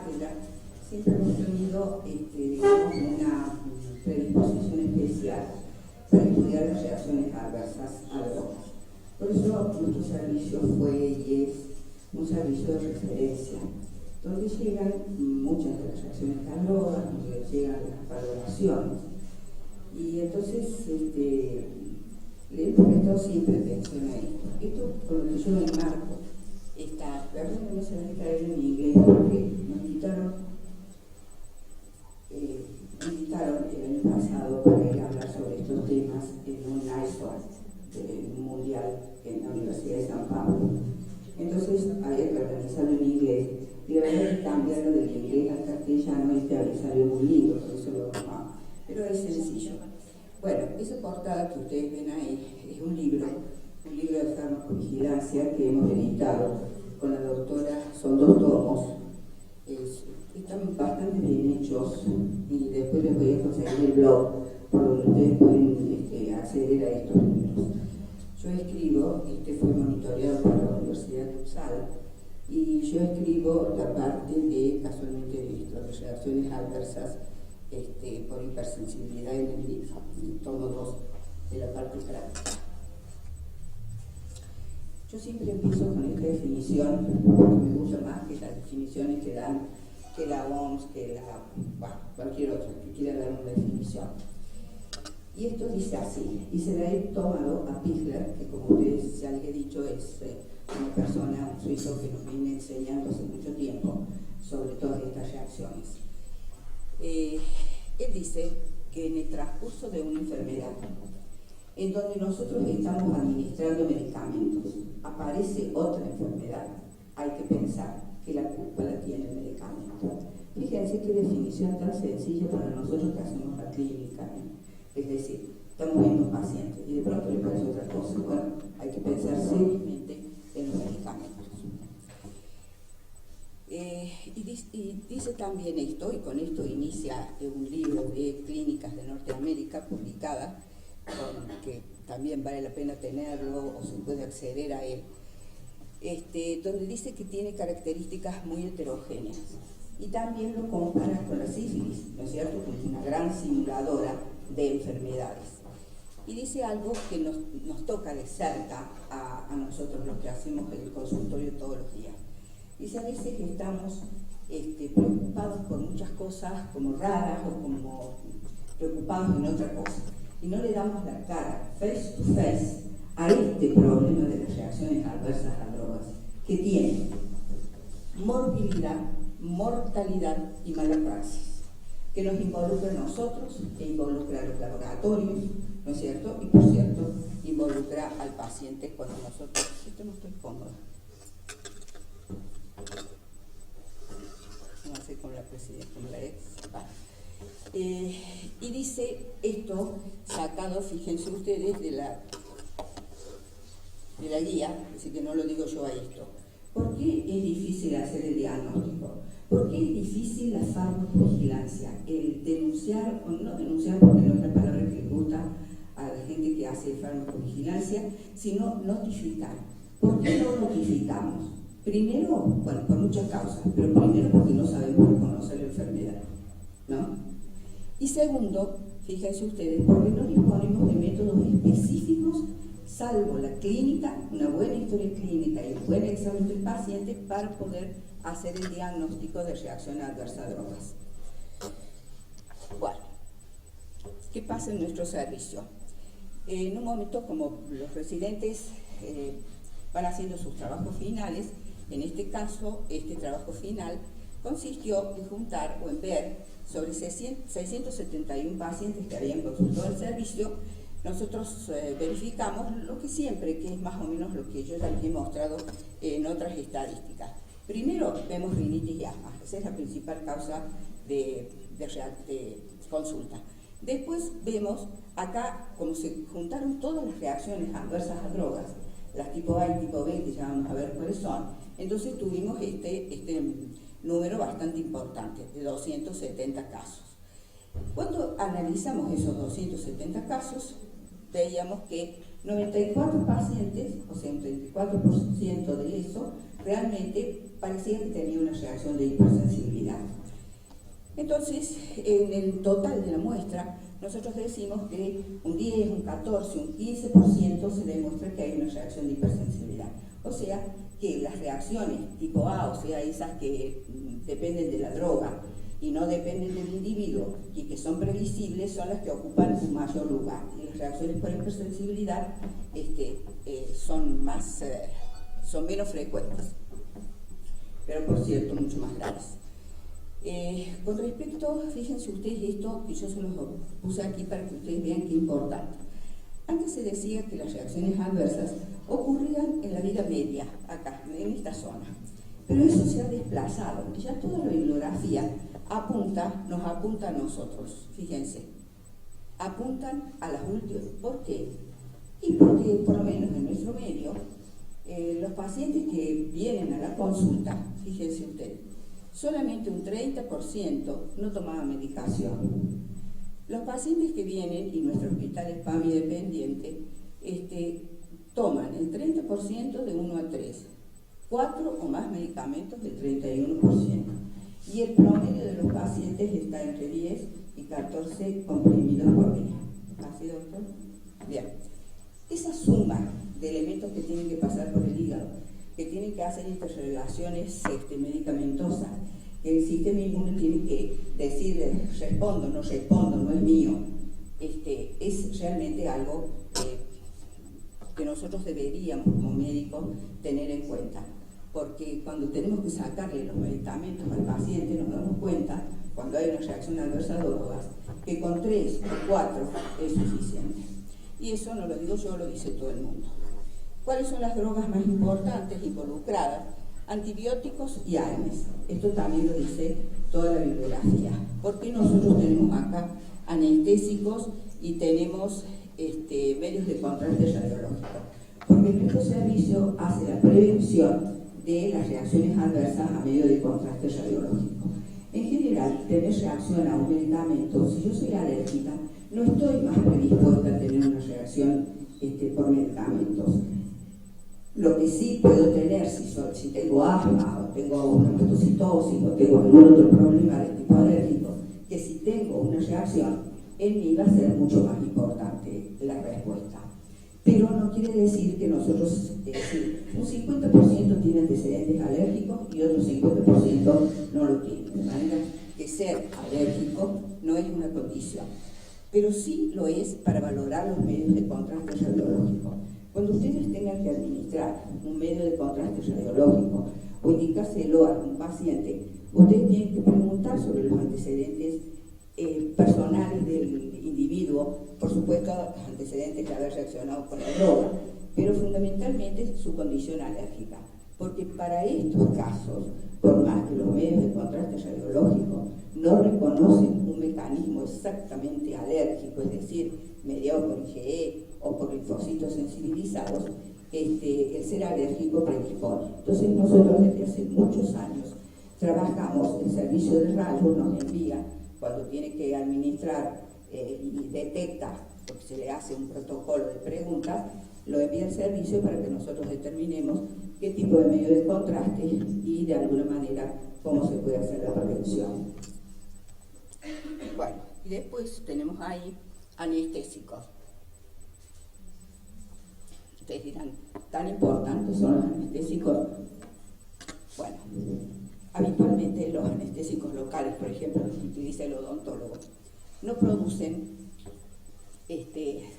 cátedra, siempre hemos tenido digamos, una predisposición especial para estudiar las reacciones adversas a drogas. Por eso nuestro servicio fue y es un servicio de referencia, donde llegan muchas de las reacciones a drogas, donde llegan las valoraciones. Y entonces le hemos prestado siempre atención a esto. Esto con lo que yo me enmarco. Perdón, no se me traer en inglés porque me invitaron el año pasado para ir a hablar sobre estos temas en un ISO mundial en la Universidad de San Pablo. Entonces había que organizarlo en inglés y había que cambiarlo del inglés al castellano y había salido muy lindo, por eso lo tomaba. Pero es sencillo. Bueno, esa portada que ustedes ven ahí es un libro de farmacovigilancia que hemos editado con la doctora, son 2 tomos, están bastante bien hechos y después les voy a conseguir el blog por donde ustedes pueden acceder a estos libros. Yo escribo, fue monitoreado por la Universidad de Uppsala, y yo escribo la parte de, casualmente, de reacciones adversas por hipersensibilidad en el tomo 2 de la parte práctica. Yo siempre empiezo con esta definición, porque me gusta más que las definiciones que dan que la OMS, cualquier otra que quiera dar una definición. Y esto dice así, y se la he tomado a Pichler, que como ustedes ya les he dicho es una persona, un suizo que nos viene enseñando hace mucho tiempo sobre todas estas reacciones. Él dice que en el transcurso de una enfermedad, en donde nosotros estamos administrando medicamentos, aparece otra enfermedad, hay que pensar que la culpa la tiene el medicamento. Fíjense qué definición tan sencilla para nosotros que hacemos la clínica, Es decir, estamos viendo un paciente y de pronto le parece otra cosa. Bueno, hay que pensar seriamente en los medicamentos. Y dice también esto, y con esto inicia un libro de clínicas de Norteamérica publicada, que también vale la pena tenerlo o se puede acceder a él, donde dice que tiene características muy heterogéneas. Y también lo compara con la sífilis, ¿no es cierto?, que es una gran simuladora de enfermedades. Y dice algo que nos toca de cerca a nosotros los que hacemos el consultorio todos los días. Dice, a veces estamos preocupados por muchas cosas como raras o como preocupados en otra cosa. Y no le damos la cara, face to face, a este problema de las reacciones adversas a drogas, que tiene morbilidad, mortalidad y mala praxis, que nos involucra a nosotros e involucra a los laboratorios, ¿no es cierto? Y por cierto, involucra al paciente cuando nosotros, no estoy cómoda. No sé con la presidenta, con la ex. Y dice esto sacado, fíjense ustedes, de la guía, así que no lo digo yo a esto. ¿Por qué es difícil hacer el diagnóstico? ¿Por qué es difícil la farmacovigilancia? El denunciar, o no denunciar, porque no es la palabra que le gusta a la gente que hace farmacovigilancia, sino notificar. ¿Por qué no notificamos? Primero, bueno, por muchas causas, pero primero porque no sabemos reconocer la enfermedad, ¿no? Y segundo, fíjense ustedes, porque no disponemos de métodos específicos, salvo la clínica, una buena historia clínica y un buen examen del paciente para poder hacer el diagnóstico de reacción adversa a drogas. Bueno, ¿qué pasa en nuestro servicio? En un momento, como los residentes van haciendo sus trabajos finales, en este caso, este trabajo final consistió en juntar o en ver sobre 671 pacientes que habían consultado el servicio. Nosotros verificamos lo que siempre, que es más o menos lo que yo ya les he mostrado en otras estadísticas. Primero vemos rinitis y asma, esa es la principal causa de consulta. Después vemos acá, como se juntaron todas las reacciones adversas a drogas, las tipo A y tipo B, que ya vamos a ver cuáles son, entonces tuvimos este número bastante importante, de 270 casos. Cuando analizamos esos 270 casos, veíamos que 94 pacientes, o sea, un 34% de eso, realmente parecía que tenía una reacción de hipersensibilidad. Entonces, en el total de la muestra, nosotros decimos que un 10, un 14, un 15% se demuestra que hay una reacción de hipersensibilidad. O sea, que las reacciones tipo A, o sea, esas que dependen de la droga y no dependen del individuo y que son previsibles, son las que ocupan un mayor lugar. Y las reacciones por hipersensibilidad son menos frecuentes, pero por cierto, mucho más graves. Con respecto, fíjense ustedes esto, que yo se los puse aquí para que ustedes vean qué importante. Antes se decía que las reacciones adversas ocurrían en la vida media, acá, en esta zona. Pero eso se ha desplazado. Ya toda la bibliografía nos apunta a nosotros. Fíjense, apuntan a las últimas. ¿Por qué? Y porque, por lo menos en nuestro medio, los pacientes que vienen a la consulta, fíjense ustedes, solamente un 30% no tomaban medicación. Los pacientes que vienen, y nuestro hospital es PAMI dependiente, toman el 30% de 1 a 3, 4 o más medicamentos del 31%. Y el promedio de los pacientes está entre 10 y 14 comprimidos por día. ¿Así, doctor? Bien. Esa suma de elementos que tienen que pasar por el hígado, que tienen que hacer interrelaciones medicamentosas, que el sistema inmune tiene que decir respondo, no es mío, es realmente algo que nosotros deberíamos como médicos tener en cuenta, porque cuando tenemos que sacarle los medicamentos al paciente nos damos cuenta, cuando hay una reacción adversa a drogas, que con 3 o 4 es suficiente. Y eso no lo digo yo, lo dice todo el mundo. ¿Cuáles son las drogas más importantes involucradas? Antibióticos y ARNs. Esto también lo dice toda la bibliografía. Porque nosotros tenemos acá anestésicos y tenemos medios de contraste radiológico? Porque nuestro servicio hace la prevención de las reacciones adversas a medio de contraste radiológico. En general, tener reacción a un medicamento, si yo soy alérgica, no estoy más predispuesta a tener una reacción por medicamentos. Lo que sí puedo tener, si tengo asma, o tengo una mastocitosis, o tengo algún otro problema de tipo alérgico, que si tengo una reacción, en mí va a ser mucho más importante la respuesta. Pero no quiere decir que nosotros, un 50% tiene antecedentes alérgicos y otro 50% no lo tiene. De manera que ser alérgico no es una condición, pero sí lo es para valorar los medios de contraste radiológico. Cuando ustedes tengan que administrar un medio de contraste radiológico o indicárselo a algún paciente, ustedes tienen que preguntar sobre los antecedentes personales del individuo, por supuesto antecedentes de haber reaccionado con la droga, pero fundamentalmente su condición alérgica. Porque para estos casos, por más que los medios de contraste radiológico no reconocen un mecanismo exactamente alérgico, es decir, mediado por IgE o por linfocitos sensibilizados, el ser alérgico predispone. Entonces nosotros desde hace muchos años trabajamos, el servicio de rayos nos envía, cuando tiene que administrar y detecta, porque se le hace un protocolo de preguntas, lo envía el servicio para que nosotros determinemos qué tipo de medio de contraste y de alguna manera cómo se puede hacer la prevención. Bueno, y después tenemos ahí anestésicos. Ustedes dirán, ¿tan importantes son los anestésicos? Bueno, habitualmente los anestésicos locales, por ejemplo, los que utiliza el odontólogo, no producen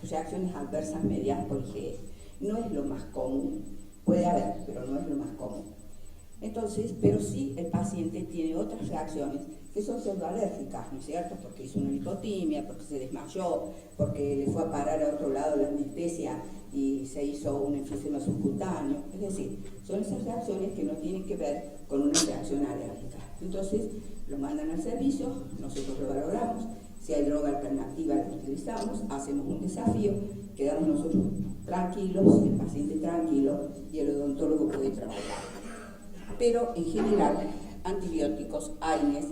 reacciones adversas mediadas por IgE. No es lo más común, puede haber, pero no es lo más común. Entonces, pero sí el paciente tiene otras reacciones que son pseudoalérgicas, ¿no es cierto? Porque hizo una hipotimia, porque se desmayó, porque le fue a parar a otro lado la anestesia y se hizo un enfisema subcutáneo. Es decir, son esas reacciones que no tienen que ver con una reacción alérgica. Entonces, lo mandan al servicio, nosotros lo valoramos. Si hay droga alternativa, la utilizamos, hacemos un desafío, quedamos nosotros tranquilos, el paciente tranquilo y el odontólogo puede trabajar. Pero en general, antibióticos, AINES,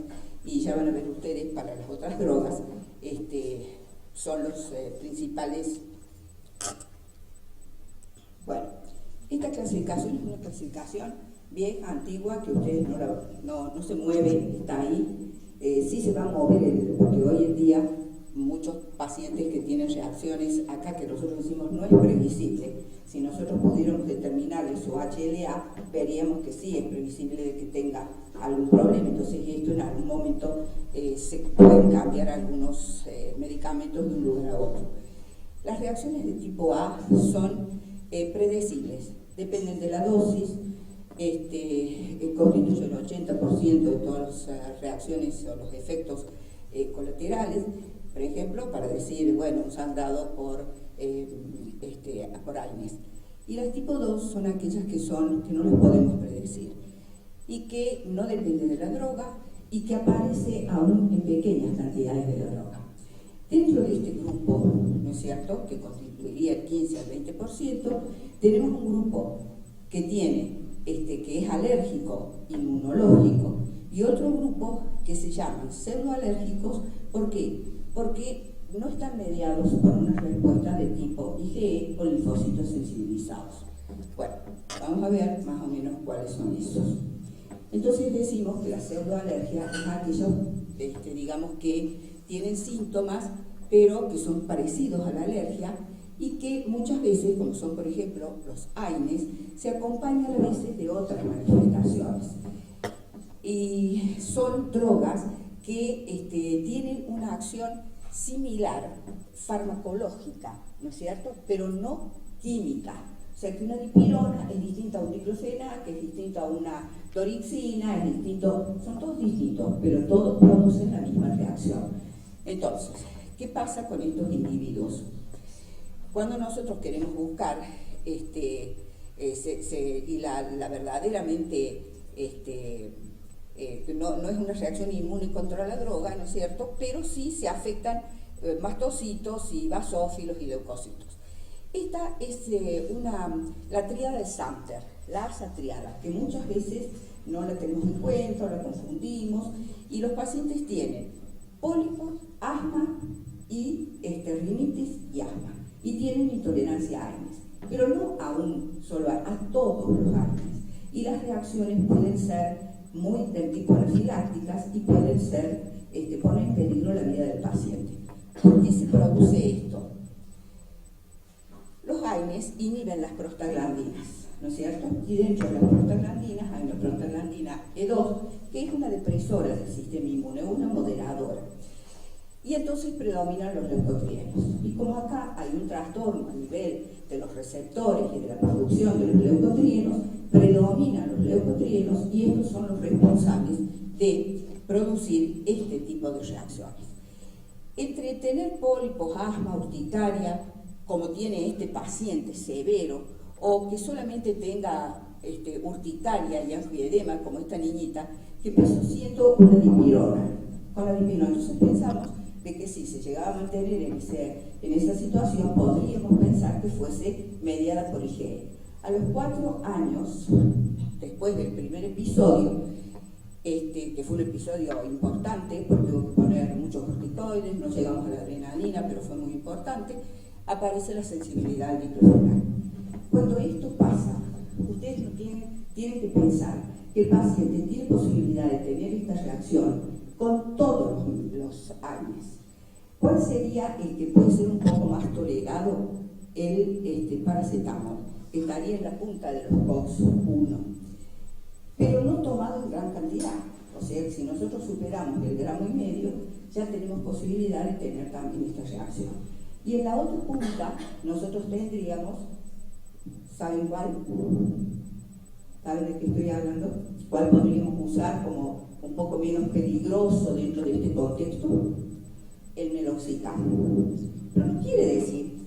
y ya van a ver ustedes para las otras drogas, son los principales. Bueno, esta clasificación es una clasificación vieja, antigua, que ustedes no se mueve, está ahí. Sí se va a mover, porque hoy en día muchos pacientes que tienen reacciones acá, que nosotros decimos no es previsible. Si nosotros pudiéramos determinarle su HLA, veríamos que sí es previsible de que tenga algún problema. Entonces esto en algún momento se pueden cambiar algunos medicamentos de un lugar a otro. Las reacciones de tipo A son predecibles, dependen de la dosis, constituye el 80% de todas las reacciones o los efectos colaterales. Por ejemplo, para decir, bueno, nos han dado por AINES. Y las tipo 2 son aquellas que no las podemos predecir y que no dependen de la droga y que aparece aún en pequeñas cantidades de la droga. Dentro de este grupo, ¿no es cierto?, que constituiría el 15 al 20%, tenemos un grupo que tiene, que es alérgico, inmunológico, y otro grupo que se llaman pseudoalérgicos. ¿Por qué? Porque no están mediados por una respuesta de tipo IgE o linfocitos sensibilizados. Bueno, vamos a ver más o menos cuáles son esos. Entonces decimos que la pseudoalergia es aquellos, digamos, que tienen síntomas, pero que son parecidos a la alergia y que muchas veces, como son por ejemplo los AINES, se acompañan a veces de otras manifestaciones. Y son drogas que tienen una acción similar, farmacológica, ¿no es cierto?, pero no química. O sea que una dipirona es distinta a un diclofenac, que es distinto a una dorixina, es distinto, son todos distintos, pero todos producen la misma reacción. Entonces, ¿qué pasa con estos individuos? Cuando nosotros queremos buscar, y la verdaderamente, no es una reacción inmune contra la droga, ¿no es cierto?, pero sí se afectan mastocitos y basófilos y leucocitos. Esta es la tríada de Samter, la ARSA triada, que muchas veces no la tenemos en cuenta, la confundimos, y los pacientes tienen pólipos, asma y rinitis y asma, y tienen intolerancia a AINES, pero no a un solo AINES, a todos los AINES, y las reacciones pueden ser muy del tipo anafilácticas y pueden ser, poner en peligro la vida del paciente. ¿Por qué se produce esto? Los AINES inhiben las prostaglandinas, ¿no es cierto? Y dentro de las prostaglandinas hay una prostaglandina E2, que es una depresora del sistema inmune, una moderadora. Y entonces predominan los leucotrienos. Y como acá hay un trastorno a nivel de los receptores y de la producción de los leucotrienos, predominan los leucotrienos y estos son los responsables de producir este tipo de reacciones. Entre tener pólipos, asma, urticaria, como tiene este paciente severo, o que solamente tenga urticaria y angioedema, como esta niñita, que empezó siendo una dipirona. Con la dipirona, entonces pensamos de que si se llegaba a mantener en esa situación, podríamos pensar que fuese mediada por IgE. A los 4 años, después del primer episodio, que fue un episodio importante, porque hubo que poner muchos corticoides, no llegamos a la adrenalina, pero fue muy importante, aparece la sensibilidad al diclofenac. Cuando esto pasa, ustedes no tienen que pensar que el paciente tiene posibilidad de tener esta reacción con todos los AINES. ¿Cuál sería el que puede ser un poco más tolerado? El paracetamol, que estaría en la punta de los COX-1, pero no tomado en gran cantidad. O sea, si nosotros superamos el 1,5 gramos, ya tenemos posibilidad de tener también esta reacción. Y en la otra punta, nosotros tendríamos, ¿saben cuál? ¿Saben de qué estoy hablando? ¿Cuál podríamos usar como un poco menos peligroso dentro de este contexto? El meloxicam. Pero no quiere decir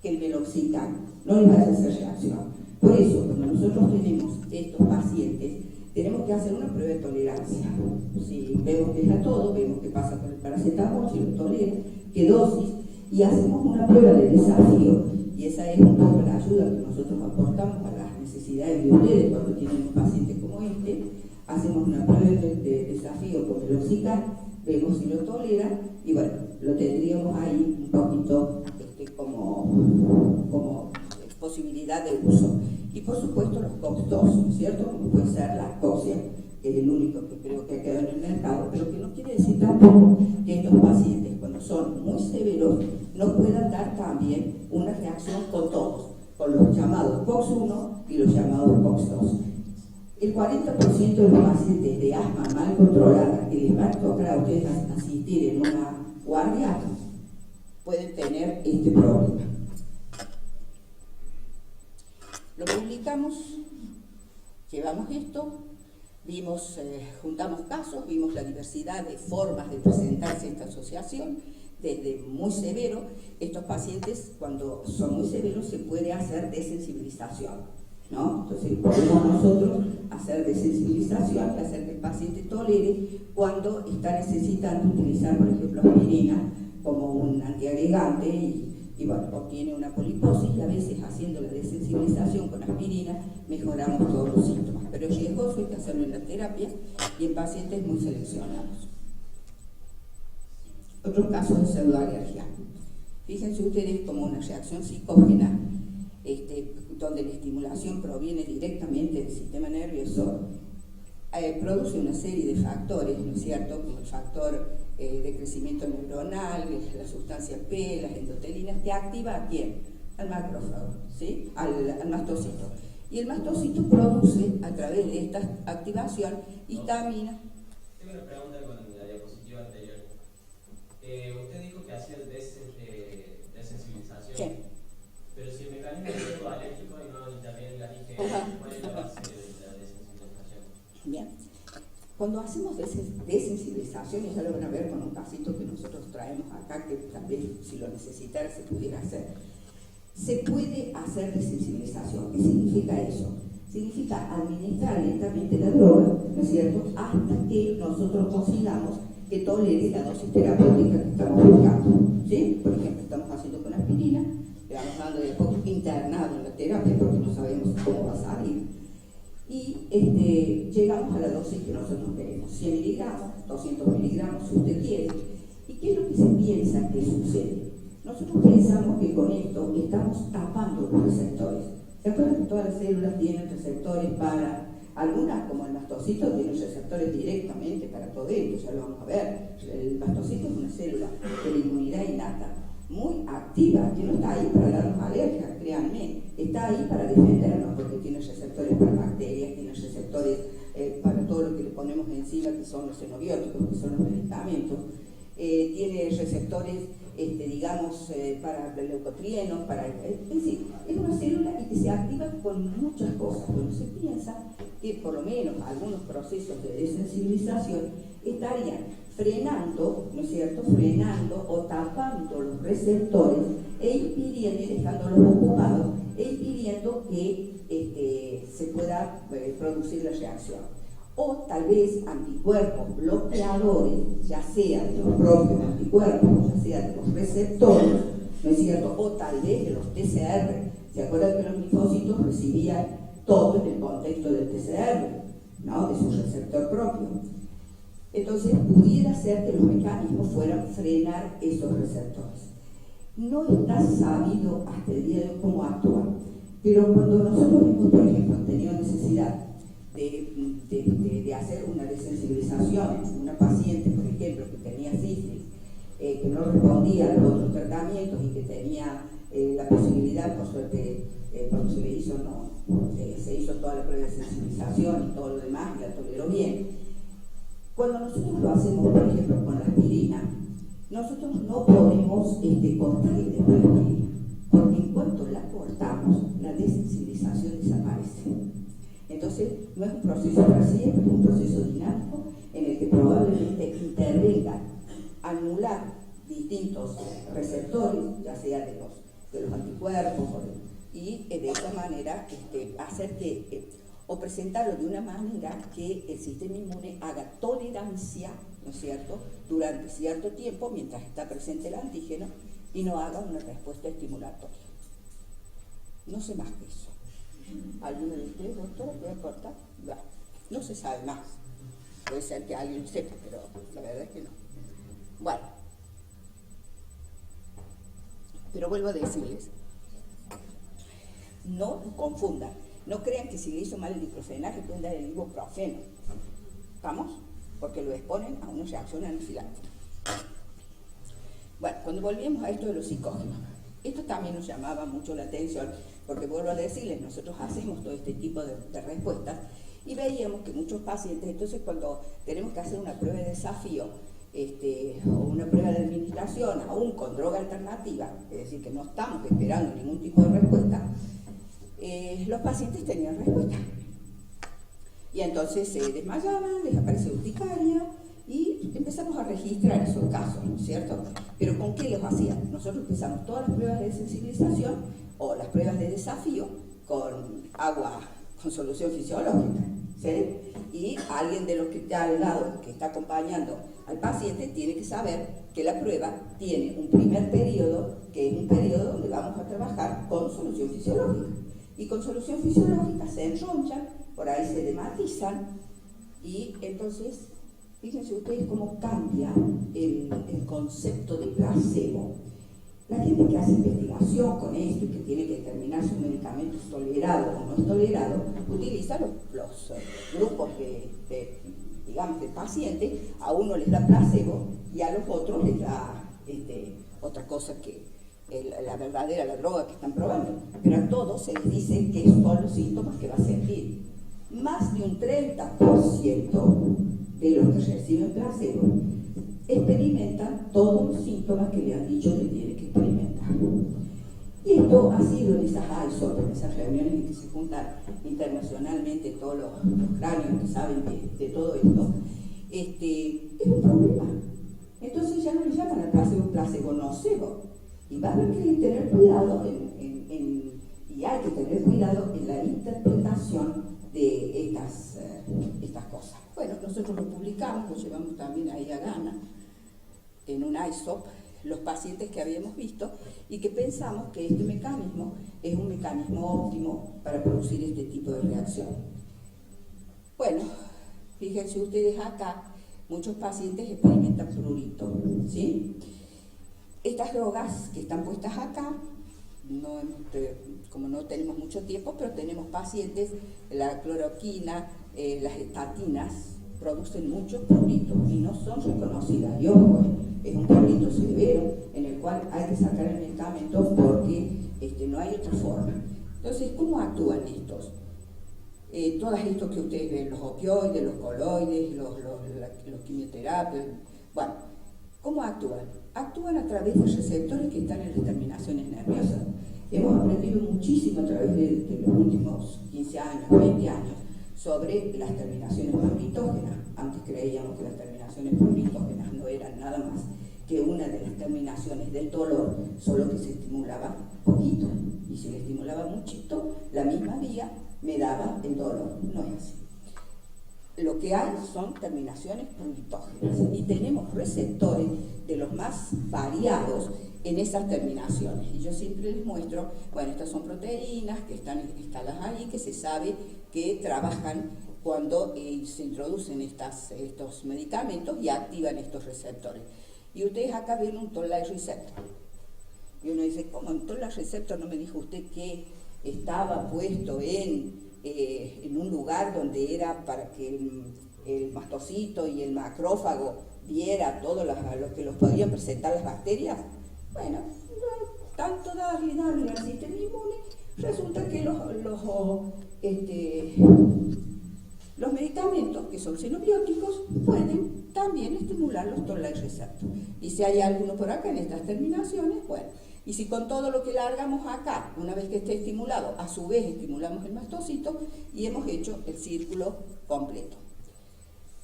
que el meloxicam no les vaya a hacer reacción. Por eso, cuando nosotros tenemos estos pacientes, tenemos que hacer una prueba de tolerancia. Si vemos que es a todo, vemos qué pasa con el paracetamol, si lo tolera, qué dosis, y hacemos una prueba de desafío. Y esa es un poco la ayuda que nosotros aportamos a las necesidades de ustedes cuando tienen un paciente como este. Hacemos una prueba de desafío con meloxicam, vemos si lo tolera, y bueno, lo tendríamos ahí un poquito como posibilidad de uso. Y por supuesto los COX-2, es cierto? Como puede ser la lactosia, que es el único que creo que ha quedado en el mercado, pero que no quiere decir tampoco que estos pacientes, cuando son muy severos, no puedan dar también una reacción con todos, con los llamados POX1 y los llamados POX2. El 40% de los pacientes de asma mal controlada que les va a tocar a ustedes asistir en una guardia pueden tener este problema. Lo publicamos, llevamos esto, vimos, juntamos casos, vimos la diversidad de formas de presentarse esta asociación, desde muy severo. Estos pacientes, cuando son muy severos, se puede hacer desensibilización, ¿no? Entonces podemos nosotros hacer desensibilización y hacer que el paciente tolere cuando está necesitando utilizar, por ejemplo, aspirina como un antiagregante y bueno, obtiene una poliposis, y a veces haciendo la desensibilización con aspirina mejoramos todos los síntomas, pero es riesgoso, hay que hacerlo en la terapia y en pacientes muy seleccionados. Otros casos de pseudoalergia. Fíjense ustedes como una reacción psicógena, donde la estimulación proviene directamente del sistema nervioso, produce una serie de factores, ¿no es cierto?, como el factor de crecimiento neuronal, la sustancia P, las endotelinas, que activa ¿a quién? Al macrófago, ¿sí? Al mastocito. Y el mastocito produce, a través de esta activación, histamina. Tengo una pregunta con la diapositiva anterior. Usted dijo que hacía desensibilización. Sí. Pero si el mecanismo es alérgico y no interviene la IgE, ¿cuál es la base de la desensibilización? Bien. Cuando hacemos desensibilización, y ya lo van a ver con un casito que nosotros traemos acá, que tal vez si lo necesitara se pudiera hacer, se puede hacer desensibilización. ¿Qué significa eso? Significa administrar lentamente la droga, ¿no es cierto?, hasta que nosotros consigamos que tolere la dosis terapéutica que estamos buscando, ¿sí? Por ejemplo, estamos haciendo con aspirina, le vamos dando después internado en la terapia porque no sabemos cómo va a salir. Y llegamos a la dosis que nosotros queremos, 100 miligramos, 200 miligramos, si usted quiere. ¿Y qué es lo que se piensa que sucede? Nosotros pensamos que con esto estamos tapando los receptores. ¿Se acuerdan que todas las células tienen receptores para, algunas como el mastocito tienen receptores directamente para todo esto, ya lo vamos a ver. El mastocito es una célula de la inmunidad innata, muy activa, que no está ahí para darnos alergia, créanme, está ahí para defendernos, porque tiene receptores para bacterias, tiene receptores para todo lo que le ponemos encima, que son los xenobióticos, que son los medicamentos, tiene receptores, digamos, para leucotrienos, es decir, es una célula y que se activa con muchas cosas. Bueno, se piensa que por lo menos algunos procesos de desensibilización estarían frenando, ¿no es cierto?, frenando o tapando los receptores e impidiendo, y dejándolos ocupados, e impidiendo que se pueda producir la reacción. O tal vez anticuerpos bloqueadores, ya sea de los propios anticuerpos, ya sea de los receptores, ¿no es cierto?, o tal vez de los TCR. ¿Se acuerdan que los linfocitos recibían todo en el contexto del TCR, ¿no?, de su receptor propio? Entonces, pudiera ser que los mecanismos fueran frenar esos receptores. No está sabido hasta el día de hoy cómo actúan, pero cuando nosotros hemos, por ejemplo, tenido necesidad de hacer una desensibilización en una paciente, por ejemplo, que tenía sífilis, que no respondía a los otros tratamientos y que tenía la posibilidad, por suerte, cuando se le hizo, se hizo toda la prueba de sensibilización y todo lo demás, y la toleró bien. Cuando nosotros lo hacemos, por ejemplo, con la aspirina, nosotros no podemos cortar el después la aspirina, porque en cuanto la cortamos, la desensibilización desaparece. Entonces, no es un proceso para siempre, es un proceso dinámico en el que probablemente intervengan anular distintos receptores, ya sea de los anticuerpos, y de esa manera hacer que o presentarlo de una manera que el sistema inmune haga tolerancia, ¿no es cierto?, durante cierto tiempo mientras está presente el antígeno y no haga una respuesta estimulatoria. No sé más que eso. ¿Alguno de ustedes, doctora, puede aportar? No se sabe más. Puede ser que alguien lo sepa, pero la verdad es que no. Bueno, pero vuelvo a decirles, no confundan. No crean que si le hizo mal el diclofenac le pueden dar el ibuprofeno. ¿Vamos? Porque lo exponen a una reacción anafiláctica. Bueno, cuando volvimos a esto de los psicógenos, esto también nos llamaba mucho la atención, porque vuelvo a decirles, nosotros hacemos todo este tipo de respuestas y veíamos que muchos pacientes, entonces cuando tenemos que hacer una prueba de desafío o una prueba de administración, aún con droga alternativa, es decir, que no estamos esperando ningún tipo de respuesta, los pacientes tenían respuesta. Y entonces se desmayaban, les aparecía urticaria y empezamos a registrar esos casos, ¿no es cierto? Pero ¿con qué los hacían? Nosotros empezamos todas las pruebas de sensibilización o las pruebas de desafío con agua, con solución fisiológica, ¿sí? Y alguien de los que está al lado, que está acompañando al paciente, tiene que saber que la prueba tiene un primer periodo, que es un periodo donde vamos a trabajar con solución fisiológica. Y con solución fisiológica se enronchan, por ahí se dematizan, y entonces, fíjense ustedes cómo cambia el concepto de placebo. La gente que hace investigación con esto y que tiene que determinar si un medicamento es tolerado o no es tolerado, utiliza los grupos digamos, de pacientes. A uno les da placebo y a los otros les da otra cosa que la verdadera, la droga que están probando. Pero a todos se les dice que son los síntomas que va a sentir. Más de un 30% de los que reciben placebo experimentan todos los síntomas que le han dicho que tiene que experimentar. Y esto ha sido en esas ISOP, en esas reuniones en que se juntan internacionalmente todos los cráneos que saben de todo esto, es un problema. Entonces ya no le llaman al placebo nocebo. Y va a haber que tener cuidado y hay que tener cuidado en la interpretación de estas cosas. Bueno, nosotros lo publicamos, lo llevamos también ahí a Ghana, en un ISOP, los pacientes que habíamos visto y que pensamos que este mecanismo es un mecanismo óptimo para producir este tipo de reacción. Bueno, fíjense ustedes acá, muchos pacientes experimentan prurito, ¿sí? Estas drogas que están puestas acá, como no tenemos mucho tiempo, pero tenemos pacientes, la cloroquina, las estatinas, producen muchos pruritos y no son reconocidas. Y ojo, es un prurito severo en el cual hay que sacar el medicamento porque no hay otra forma. Entonces, ¿cómo actúan estos? Todos estos que ustedes ven, los opioides, los coloides, los quimioterapias, bueno, ¿cómo actúan? Actúan a través de receptores que están en las terminaciones nerviosas. Hemos aprendido muchísimo a través de los últimos 15 años, 20 años, sobre las terminaciones pruritógenas. Antes creíamos que las terminaciones pruritógenas no eran nada más que una de las terminaciones del dolor, solo que se estimulaba poquito. Y si le estimulaba muchito, la misma vía me daba el dolor. No es así. Lo que hay son terminaciones pruritógenas y tenemos receptores de los más variados en esas terminaciones. Y yo siempre les muestro, bueno, estas son proteínas que están instaladas ahí, que se sabe que trabajan cuando se introducen estos medicamentos y activan estos receptores. Y ustedes acá ven un toll-like receptor. Y uno dice, ¿cómo un toll-like receptor? ¿No me dijo usted que estaba puesto en un lugar donde era para que el mastocito y el macrófago viera todo lo que los podían presentar las bacterias? Bueno, tanto darle al sistema inmune, resulta que los medicamentos, que son xenobióticos, pueden también estimular los toll-like receptors. Y si hay alguno por acá en estas terminaciones, bueno, y si con todo lo que largamos acá, una vez que esté estimulado, a su vez estimulamos el mastocito y hemos hecho el círculo completo.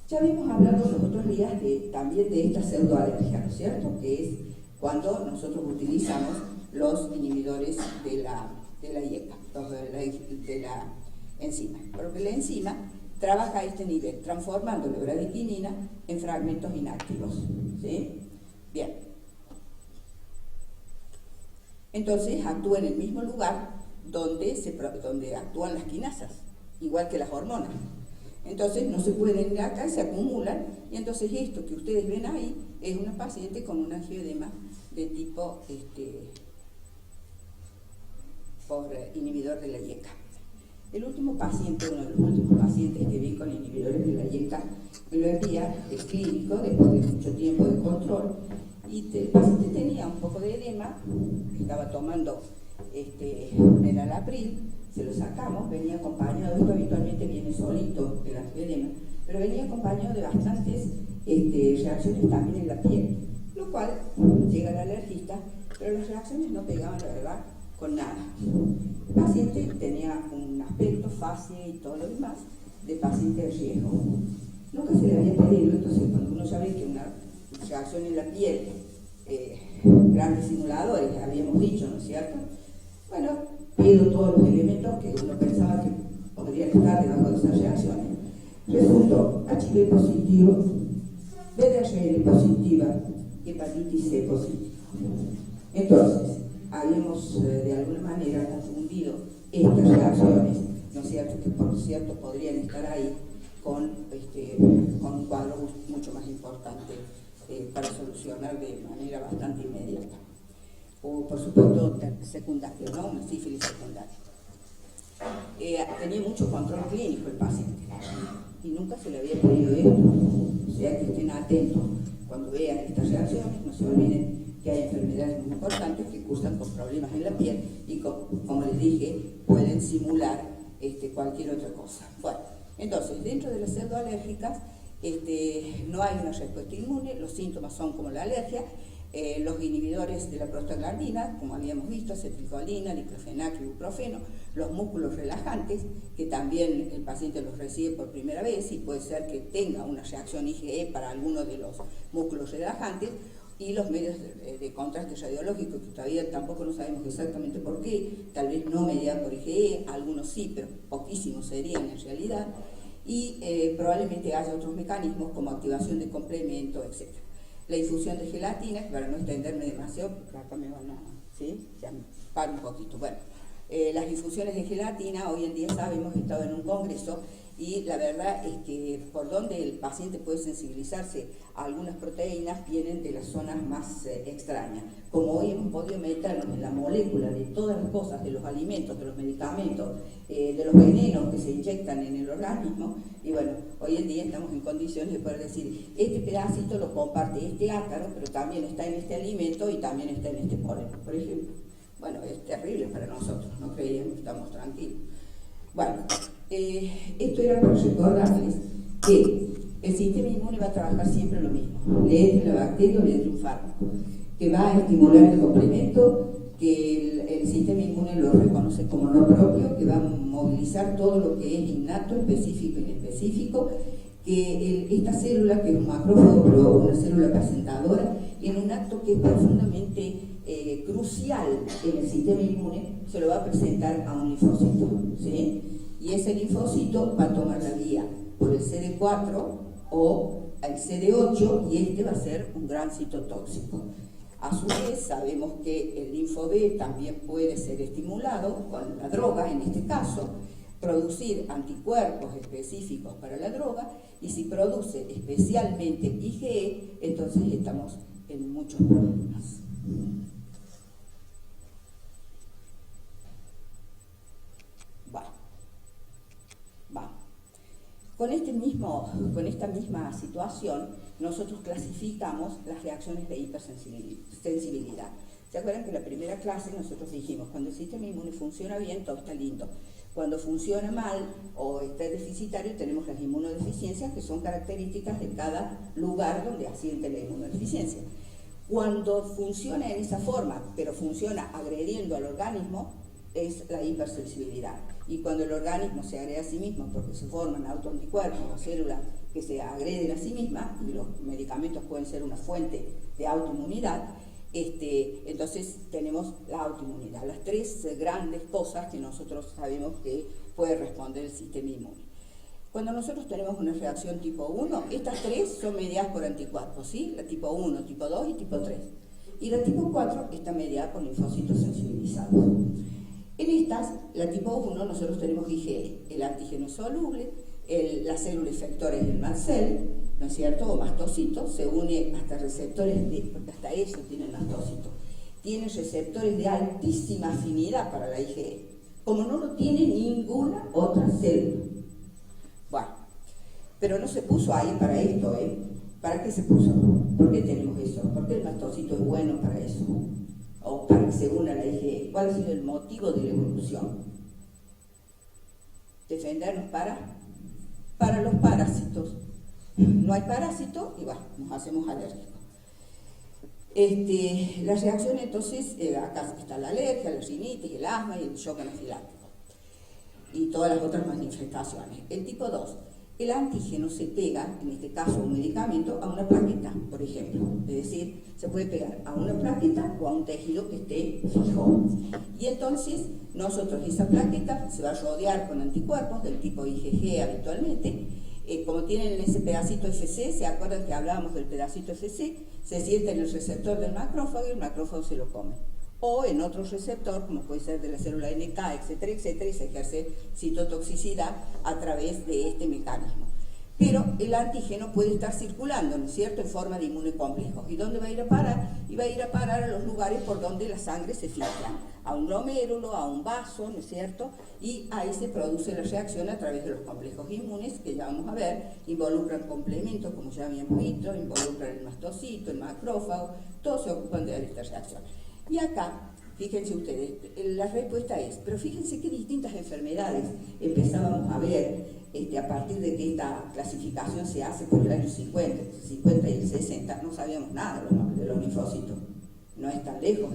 Ya habíamos hablado los otros días también de esta pseudoalergia, ¿no es cierto? Que es cuando nosotros utilizamos los inhibidores de la IECA, de la enzima. Porque la enzima trabaja a este nivel, transformando la bradipinina en fragmentos inactivos. ¿Sí? Bien. Entonces actúa en el mismo lugar donde actúan las quinasas, igual que las hormonas. Entonces no se pueden ir acá, se acumulan, y entonces esto que ustedes ven ahí es una paciente con un angioedema de tipo por inhibidor de la IECA. El último paciente, uno de los últimos pacientes que vi con inhibidores de la IECA, me lo envía, es clínico, después de mucho tiempo de control, y el paciente tenía un poco de edema, estaba tomando un enalapril, se lo sacamos, venía acompañado, esto habitualmente viene solito, el edema, pero venía acompañado de bastantes reacciones también en la piel, lo cual llega al alergista, pero las reacciones no pegaban, la verdad, con nada. El paciente tenía un aspecto fácil y todo lo demás de paciente de riesgo. Nunca se le había pedido, entonces cuando uno ya ve que una reacción en la piel, grandes simuladores, habíamos dicho, ¿no es cierto? Bueno, pido todos los elementos que uno pensaba que podrían estar debajo de esas reacciones. Resultó HIV positivo, VDRL positiva, hepatitis C positiva. Entonces, habíamos de alguna manera confundido estas reacciones, ¿no es cierto?, que por cierto podrían estar ahí con un cuadro mucho más importante para solucionar de manera bastante inmediata. O por supuesto secundario, ¿no?, una sífilis secundaria. Tenía mucho control clínico el paciente y nunca se le había pedido esto, o sea que estén atentos cuando vean estas reacciones, no se olviden que hay enfermedades muy importantes que cursan con problemas en la piel y como les dije, pueden simular cualquier otra cosa. Bueno, entonces, dentro de las pseudoalérgicas no hay una respuesta inmune, los síntomas son como la alergia, los inhibidores de la prostaglandina, como habíamos visto, acetilcolina, diclofenac, ibuprofeno, los músculos relajantes, que también el paciente los recibe por primera vez y puede ser que tenga una reacción IgE para alguno de los músculos relajantes, y los medios de contraste radiológico, que todavía tampoco no sabemos exactamente por qué, tal vez no mediados por IgE, algunos sí, pero poquísimos serían en realidad, y probablemente haya otros mecanismos como activación de complemento, etc. La infusión de gelatina, que para no extenderme demasiado, porque acá me van a, ¿sí? Ya me paro un poquito. Bueno, las infusiones de gelatina, hoy en día sabemos, he estado en un congreso, y la verdad es que por donde el paciente puede sensibilizarse a algunas proteínas vienen de las zonas más extrañas. Como hoy hemos podido meternos en la molécula de todas las cosas, de los alimentos, de los medicamentos, de los venenos que se inyectan en el organismo, y bueno, hoy en día estamos en condiciones de poder decir, este pedacito lo comparte este ácaro, pero también está en este alimento y también está en este polen, por ejemplo. Bueno, es terrible para nosotros, no creíamos que estamos tranquilos. Bueno, esto era para recordarles que el sistema inmune va a trabajar siempre lo mismo. Le entre la bacteria o le entre un fármaco, que va a estimular el complemento, que el sistema inmune lo reconoce como no propio, que va a movilizar todo lo que es innato, específico e inespecífico, que esta célula, que es un macrófago, pero una célula presentadora, en un acto que es profundamente crucial en el sistema inmune, se lo va a presentar a un linfocito, ¿sí? Y ese linfocito va a tomar la vía por el CD4 o el CD8 y este va a ser un gran citotóxico. A su vez, sabemos que el linfo B también puede ser estimulado con la droga, en este caso, producir anticuerpos específicos para la droga, y si produce especialmente IgE, entonces estamos en muchos problemas. Con esta misma situación, nosotros clasificamos las reacciones de hipersensibilidad. ¿Se acuerdan que en la primera clase nosotros dijimos, cuando el sistema inmune funciona bien, todo está lindo? Cuando funciona mal o está deficitario, tenemos las inmunodeficiencias, que son características de cada lugar donde asiente la inmunodeficiencia. Cuando funciona en esa forma, pero funciona agrediendo al organismo, es la hipersensibilidad. Y cuando el organismo se agrede a sí mismo porque se forman autoanticuerpos o células que se agreden a sí mismas, y los medicamentos pueden ser una fuente de autoinmunidad, entonces tenemos la autoinmunidad, las tres grandes cosas que nosotros sabemos que puede responder el sistema inmune. Cuando nosotros tenemos una reacción tipo 1, estas tres son mediadas por anticuerpos, ¿sí? La tipo 1, tipo 2 y tipo 3. Y la tipo 4 está mediada por linfocitos sensibilizados. En estas, la tipo 1, nosotros tenemos IgE, el antígeno soluble, la célula efectora es el mast cell, ¿no es cierto?, o mastocito, se une hasta receptores, porque hasta ellos tienen mastocito, tienen receptores de altísima afinidad para la IgE. como no lo tiene ninguna otra célula. Bueno, pero no se puso ahí para esto, ¿eh? ¿Para qué se puso? ¿Por qué tenemos eso? ¿Por qué el mastocito es bueno para eso? O para que se una a la IgE. ¿Cuál ha sido el motivo de la evolución? Defendernos para los parásitos. No hay parásito y bueno, nos hacemos alérgicos. La reacción entonces, acá está la alergia, la rinitis, el asma y el shock anafiláctico. Y todas las otras manifestaciones. El tipo 2. El antígeno se pega, en este caso un medicamento, a una plaqueta, por ejemplo. Es decir, se puede pegar a una plaqueta o a un tejido que esté fijo. Y entonces, nosotros esa plaqueta se va a rodear con anticuerpos del tipo IgG habitualmente. Como tienen en ese pedacito FC, ¿se acuerdan que hablábamos del pedacito FC? Se sienta en el receptor del macrófago y el macrófago se lo come. O en otro receptor, como puede ser de la célula NK, etcétera, etcétera, y se ejerce citotoxicidad a través de este mecanismo. Pero el antígeno puede estar circulando, ¿no es cierto?, en forma de inmunocomplejos. ¿Y dónde va a ir a parar? Y va a ir a parar a los lugares por donde la sangre se filtra, a un glomérulo, a un vaso, ¿no es cierto?, y ahí se produce la reacción a través de los complejos inmunes, que ya vamos a ver, involucran complementos, como ya habíamos visto, involucran el mastocito, el macrófago, todos se ocupan de esta reacción. Y acá, fíjense ustedes, la respuesta es, pero fíjense qué distintas enfermedades empezábamos a ver a partir de que esta clasificación se hace por el año 50 y el 60, no sabíamos nada de los linfocitos. No es tan lejos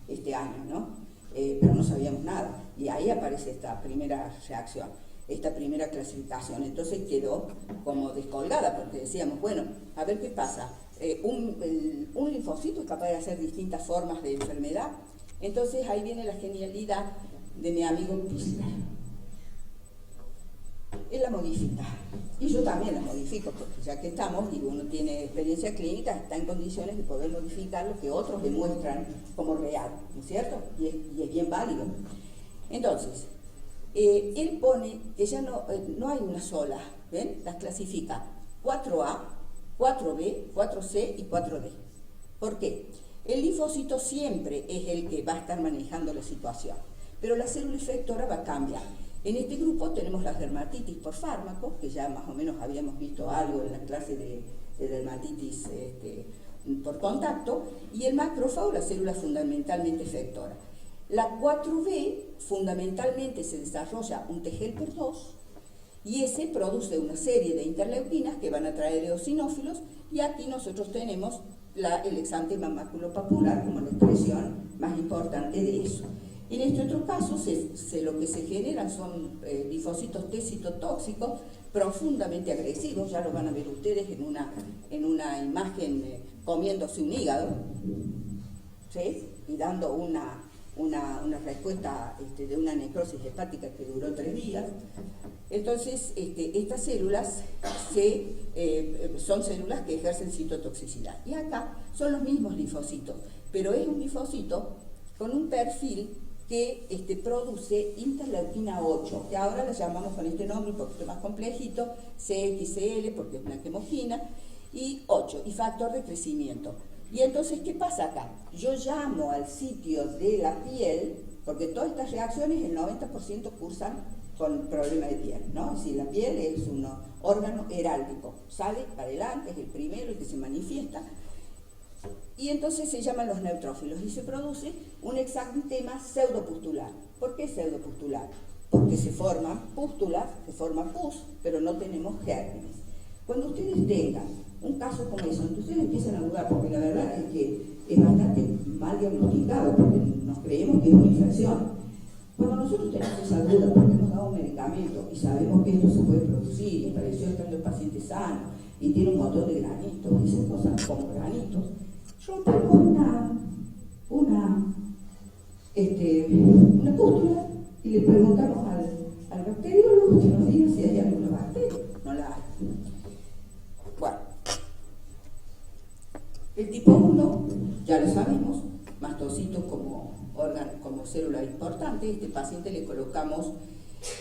este año, ¿no? Pero no sabíamos nada. Y ahí aparece esta primera reacción, esta primera clasificación. Entonces quedó como descolgada, porque decíamos, bueno, a ver qué pasa. Un linfocito es capaz de hacer distintas formas de enfermedad. Entonces ahí viene la genialidad de mi amigo Pfister. Él la modifica, y yo también la modifico, porque ya que estamos y uno tiene experiencia clínica, está en condiciones de poder modificar lo que otros demuestran como real, ¿no es cierto? Y es bien válido. Entonces, él pone que ya no hay una sola, ¿ven? Las clasifica 4A, 4B, 4C y 4D. ¿Por qué? El linfocito siempre es el que va a estar manejando la situación, pero la célula efectora va a cambiar. En este grupo tenemos la dermatitis por fármacos, que ya más o menos habíamos visto algo en la clase de dermatitis por contacto, y el macrófago, la célula fundamentalmente efectora. La 4B fundamentalmente se desarrolla un T-helper-2, y ese produce una serie de interleuquinas que van a traer eosinófilos, y aquí nosotros tenemos el exantema maculopapular como la expresión más importante de eso. En este otro caso, lo que se generan son linfocitos T citotóxicos profundamente agresivos, ya lo van a ver ustedes en una imagen comiéndose un hígado, ¿sí? Y dando una respuesta de una necrosis hepática que duró 3 días. Entonces, estas células son células que ejercen citotoxicidad. Y acá son los mismos linfocitos, pero es un linfocito con un perfil que produce interleuquina 8, que ahora la llamamos con este nombre un poquito más complejito, CXCL, porque es una quemogina, y 8, y factor de crecimiento. Y entonces, ¿qué pasa acá? Yo llamo al sitio de la piel, porque todas estas reacciones, el 90% cursan con problema de piel, ¿no? Es decir, la piel es un órgano heráldico, sale para adelante, es el primero el que se manifiesta, y entonces se llaman los neutrófilos y se produce un exantema pseudopustular. ¿Por qué pseudopustular? Porque se forman pústulas, se forma pus, pero no tenemos gérmenes. Cuando ustedes tengan un caso como eso, entonces ustedes empiezan a dudar, porque la verdad es que es bastante mal diagnosticado, porque nos creemos que es una infección. Cuando nosotros tenemos esa duda, porque hemos dado un medicamento y sabemos que esto se puede producir, y apareció estando el paciente sano, y tiene un montón de granitos, y esas cosas como granitos, rompemos una pústula y le preguntamos al bacteriólogo que nos diga si hay alguna bacteria. No la hay. Bueno, el tipo 1, ya lo sabemos, mastocito como célula importante. Este paciente le colocamos,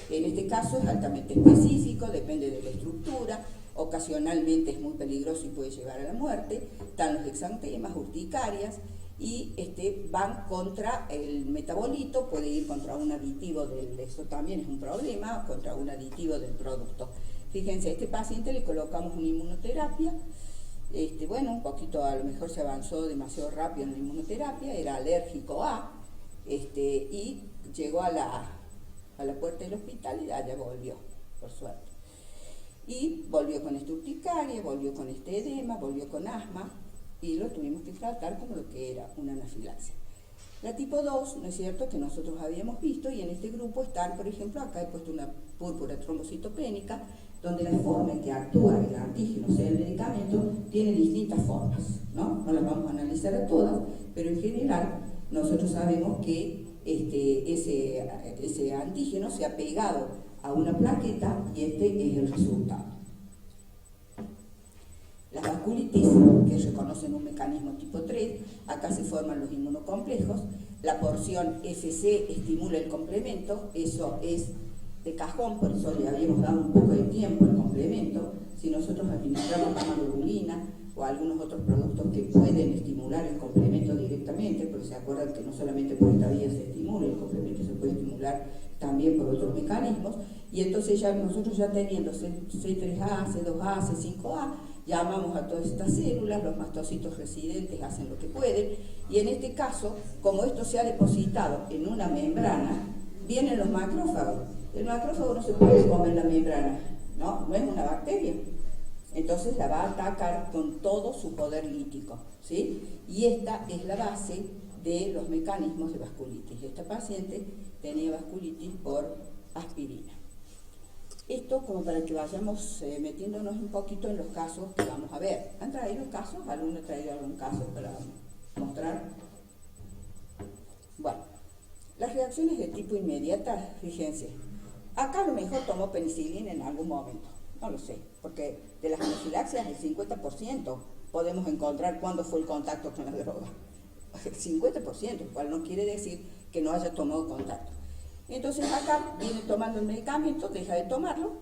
en este caso es altamente específico, depende de la estructura, ocasionalmente es muy peligroso y puede llevar a la muerte. Están los exantemas, urticarias, y van contra el metabolito, puede ir contra un aditivo, eso también es un problema, contra un aditivo del producto. Fíjense, a este paciente le colocamos una inmunoterapia, bueno, un poquito a lo mejor se avanzó demasiado rápido en la inmunoterapia, era alérgico a, y llegó a la puerta del hospital y allá volvió, por suerte. Y volvió con esta urticaria, volvió con este edema, volvió con asma, y lo tuvimos que tratar como lo que era una anafilaxia. La tipo 2, ¿no es cierto?, que nosotros habíamos visto, y en este grupo están, por ejemplo, acá he puesto una púrpura trombocitopénica, donde la forma en que actúa el antígeno, o sea, el medicamento, tiene distintas formas, ¿no? No las vamos a analizar a todas, pero en general nosotros sabemos que ese antígeno se ha pegado a una plaqueta y este es el resultado. Las vasculitis, que reconocen un mecanismo tipo 3, acá se forman los inmunocomplejos, la porción FC estimula el complemento, eso es de cajón, por eso le habíamos dado un poco de tiempo al complemento. Si nosotros administramos globulina o algunos otros productos que pueden estimular el complemento directamente, porque se acuerdan que no solamente por esta vía se estimula, el complemento se puede estimular también por otros mecanismos, y entonces ya nosotros ya teniendo C3A, C2A, C5A, llamamos a todas estas células, los mastocitos residentes hacen lo que pueden, y en este caso, como esto se ha depositado en una membrana, vienen los macrófagos. El macrófago no se puede comer la membrana, no es una bacteria. Entonces la va a atacar con todo su poder lítico, ¿sí? Y esta es la base de los mecanismos de vasculitis. Esta paciente tenía vasculitis por aspirina. Esto como para que vayamos metiéndonos un poquito en los casos que vamos a ver. ¿Han traído casos? ¿Alguno ha traído algún caso para mostrar? Bueno, las reacciones de tipo inmediata, fíjense. Acá a lo mejor tomó penicilina en algún momento, no lo sé, porque de las anafilaxias el 50% podemos encontrar cuándo fue el contacto con la droga. El 50%, lo cual no quiere decir que no haya tomado contacto. Entonces acá viene tomando el medicamento, deja de tomarlo,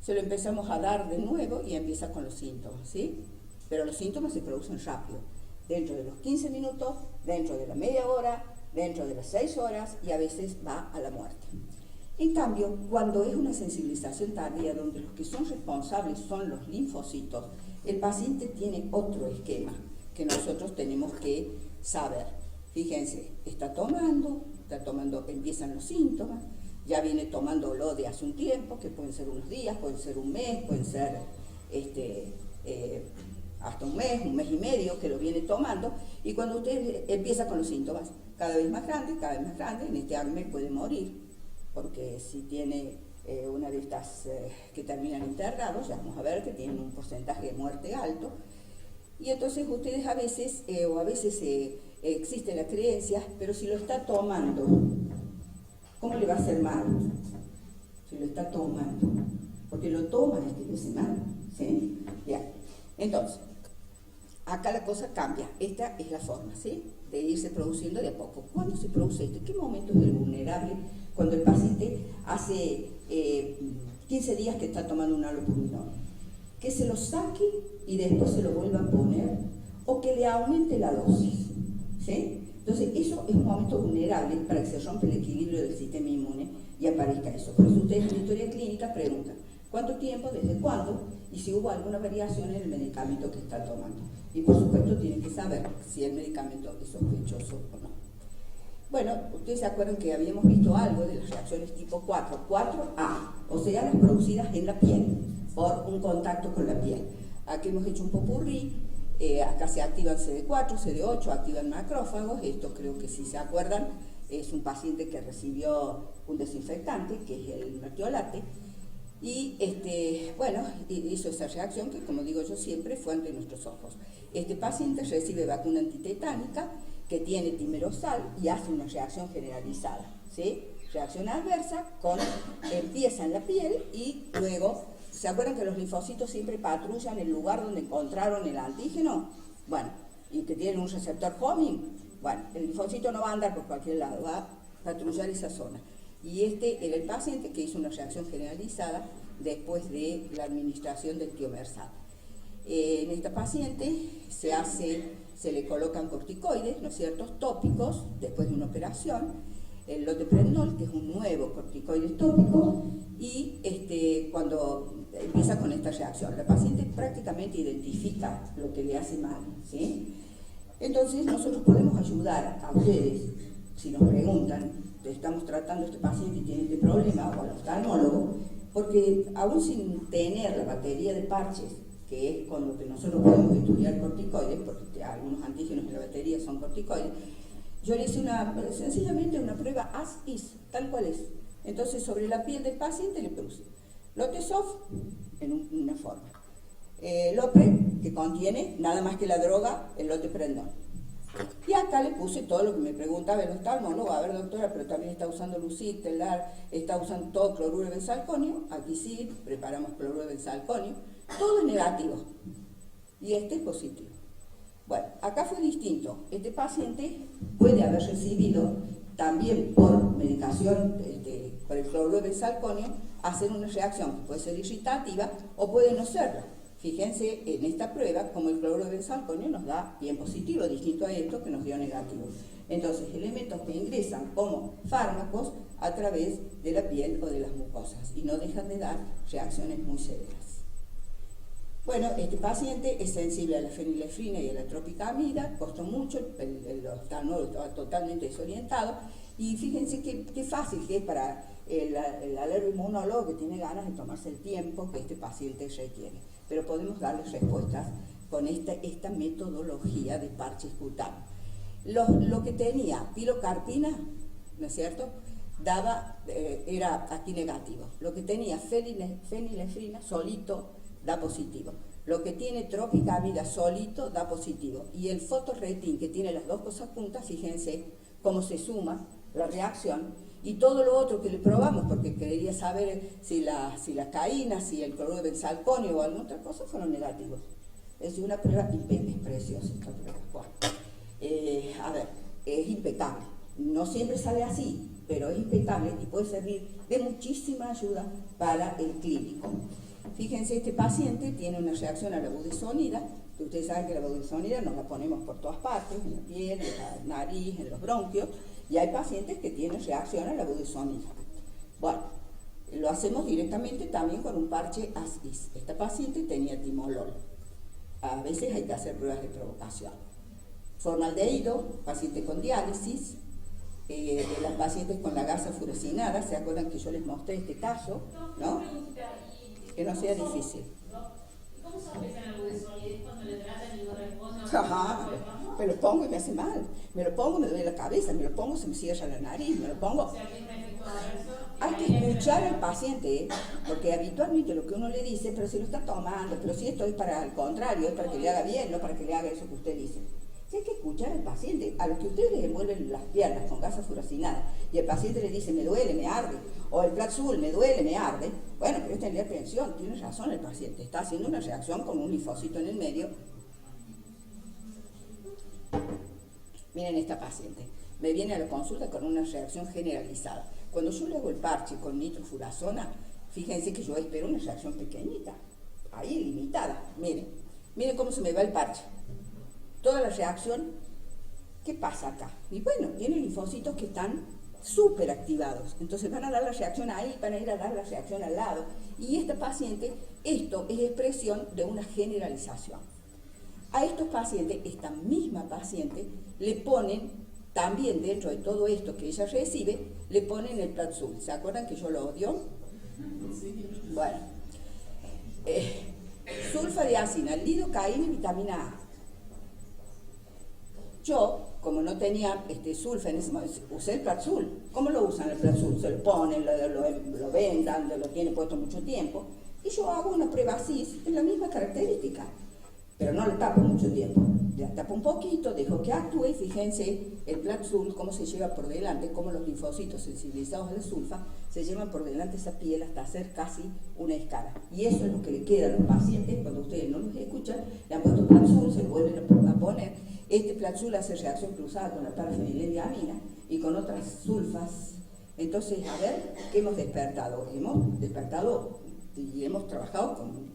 se lo empezamos a dar de nuevo y empieza con los síntomas, ¿sí? Pero los síntomas se producen rápido, dentro de los 15 minutos, dentro de la media hora, dentro de las 6 horas y a veces va a la muerte. En cambio, cuando es una sensibilización tardía donde los que son responsables son los linfocitos, el paciente tiene otro esquema que nosotros tenemos que saber. Fíjense, está tomando, empiezan los síntomas, ya viene tomándolo de hace un tiempo, que pueden ser unos días, pueden ser un mes, pueden ser hasta un mes y medio que lo viene tomando, y cuando usted empieza con los síntomas, cada vez más grande, en este ACME puede morir, porque si tiene una de estas que terminan internados, ya vamos a ver que tienen un porcentaje de muerte alto, y entonces ustedes a veces existe la creencia, pero si lo está tomando, ¿cómo le va a hacer mal? Si lo está tomando, porque lo toma este de semana, ¿sí? Bien, entonces, acá la cosa cambia, esta es la forma, ¿sí?, de irse produciendo de a poco. ¿Cuándo se produce esto? ¿En qué momento es el vulnerable? Cuando el paciente hace 15 días que está tomando un allopurinol, que se lo saque y después se lo vuelva a poner, o que le aumente la dosis, ¿sí? Entonces eso es un momento vulnerable para que se rompa el equilibrio del sistema inmune y aparezca eso. Por eso ustedes en la historia clínica preguntan ¿cuánto tiempo, desde cuándo? Y si hubo alguna variación en el medicamento que está tomando. Y por supuesto tienen que saber si el medicamento es sospechoso o no. Bueno, ustedes se acuerdan que habíamos visto algo de las reacciones tipo 4, 4A, o sea, las producidas en la piel, por un contacto con la piel. Aquí hemos hecho un popurrí, acá se activan CD4, CD8, activan macrófagos, esto creo que si se acuerdan, es un paciente que recibió un desinfectante, que es el mertiolate, y hizo esa reacción que, como digo yo siempre, fue ante nuestros ojos. Este paciente recibe vacuna antitetánica que tiene timerosal y hace una reacción generalizada, ¿sí? Reacción adversa empieza en la piel y luego, ¿se acuerdan que los linfocitos siempre patrullan el lugar donde encontraron el antígeno? Bueno, y que tienen un receptor homing. Bueno, el linfocito no va a andar por cualquier lado, va a patrullar esa zona. Y este era el paciente que hizo una reacción generalizada después de la administración del tiomersal. En esta paciente se se le colocan corticoides, ¿no es cierto?, tópicos, después de una operación, el loteprednol, que es un nuevo corticoide tópico, y cuando empieza con esta reacción, la paciente prácticamente identifica lo que le hace mal, ¿sí? Entonces nosotros podemos ayudar a ustedes, si nos preguntan, estamos tratando a este paciente y tiene este problema, o al oftalmólogo, porque aún sin tener la batería de parches, que es con lo que nosotros podemos estudiar corticoides, porque algunos antígenos de la batería son corticoides, yo le hice sencillamente una prueba as is, tal cual es. Entonces sobre la piel del paciente le puse Lotesoft en una forma, Lopre, que contiene nada más que la droga, el loteprednol. Y acá le puse todo lo que me preguntaba el oftalmólogo, a ver doctora, pero también está usando Lucid, Telar, está usando todo cloruro de benzalconio, aquí sí, preparamos cloruro de benzalconio, todo es negativo, y este es positivo. Bueno, acá fue distinto, este paciente puede haber recibido también por medicación, por el cloruro de benzalconio, hacer una reacción que puede ser irritativa o puede no serla. Fíjense en esta prueba como el cloruro de benzalconio nos da bien positivo, distinto a esto que nos dio negativo. Entonces, elementos que ingresan como fármacos a través de la piel o de las mucosas y no dejan de dar reacciones muy severas. Bueno, este paciente es sensible a la fenilefrina y a la tropicamida, costó mucho, el oftalmólogo estaba totalmente desorientado, y fíjense qué fácil que es para el alergoinmunólogo que tiene ganas de tomarse el tiempo que este paciente requiere. Pero podemos darles respuestas con esta metodología de parches cutáneos. Lo que tenía pilocarpina, ¿no es cierto?, era aquí negativo. Lo que tenía fenilefrina solito da positivo. Lo que tiene tropicamida solito da positivo. Y el fotorretin, que tiene las dos cosas juntas, fíjense cómo se suma la reacción. Y todo lo otro que le probamos, porque quería saber si la caína, si el cloruro de benzalconio o alguna otra cosa, fueron negativos. Es una prueba preciosa esta prueba. Bueno, a ver, es impecable. No siempre sale así, pero es impecable y puede servir de muchísima ayuda para el clínico. Fíjense, este paciente tiene una reacción a la budesonida, que ustedes saben que la budesonida nos la ponemos por todas partes, en la piel, en la nariz, en los bronquios, y hay pacientes que tienen reacción a la budesonida. Bueno, lo hacemos directamente también con un parche as-is. Esta paciente tenía timolol. A veces hay que hacer pruebas de provocación. Formaldehído, paciente con diálisis, las pacientes con la gasa furosinada, ¿se acuerdan que yo les mostré este caso? ¿No? Que no sea difícil. ¿Cómo sospecha la budesonida cuando le tratan y no responde? Ajá, me lo pongo y me hace mal. Me lo pongo, me duele la cabeza, me lo pongo, se me cierra la nariz, me lo pongo. O sea, tiene un efecto adverso. Hay que escuchar al paciente, porque habitualmente lo que uno le dice, pero si lo está tomando, pero si esto es para el contrario, es para que le haga bien, no para que le haga eso que usted dice. Si hay que escuchar al paciente, a los que ustedes les envuelven las piernas con gasa furosinada y el paciente le dice, me duele, me arde, o el Platzul, me duele, me arde, bueno, pero es tener atención, tiene razón el paciente, está haciendo una reacción con un linfocito en el medio. Miren esta paciente, me viene a la consulta con una reacción generalizada. Cuando yo le hago el parche con nitrofurazona, fíjense que yo espero una reacción pequeñita, ahí limitada. Miren cómo se me va el parche. Toda la reacción, ¿qué pasa acá? Y bueno, tiene linfocitos que están súper activados, entonces van a dar la reacción ahí, van a ir a dar la reacción al lado. Y esta paciente, esto es expresión de una generalización. A estos pacientes, esta misma paciente, le ponen también dentro de todo esto que ella recibe, le ponen el Platzul. ¿Se acuerdan que yo lo odio? Bueno, sulfadiazina, lidocaína y vitamina A. Yo, como no tenía sulfa en ese momento, usé el Platzul. ¿Cómo lo usan el Platzul? Se lo ponen, lo vendan, lo tienen puesto mucho tiempo. Y yo hago una prueba así, es la misma característica. Pero no lo tapo mucho tiempo. La tapo un poquito, dejo que actúe y fíjense el Platzul, cómo se lleva por delante, cómo los linfocitos sensibilizados a la sulfa se llevan por delante esa piel hasta hacer casi una escala. Y eso es lo que le queda a los pacientes cuando ustedes no los escuchan, le han puesto Platzul, se lo vuelven a poner. Este Platzul hace reacción cruzada con la parafenilendiamina y con otras sulfas. Entonces, a ver, ¿qué hemos despertado? Hemos despertado y hemos trabajado con...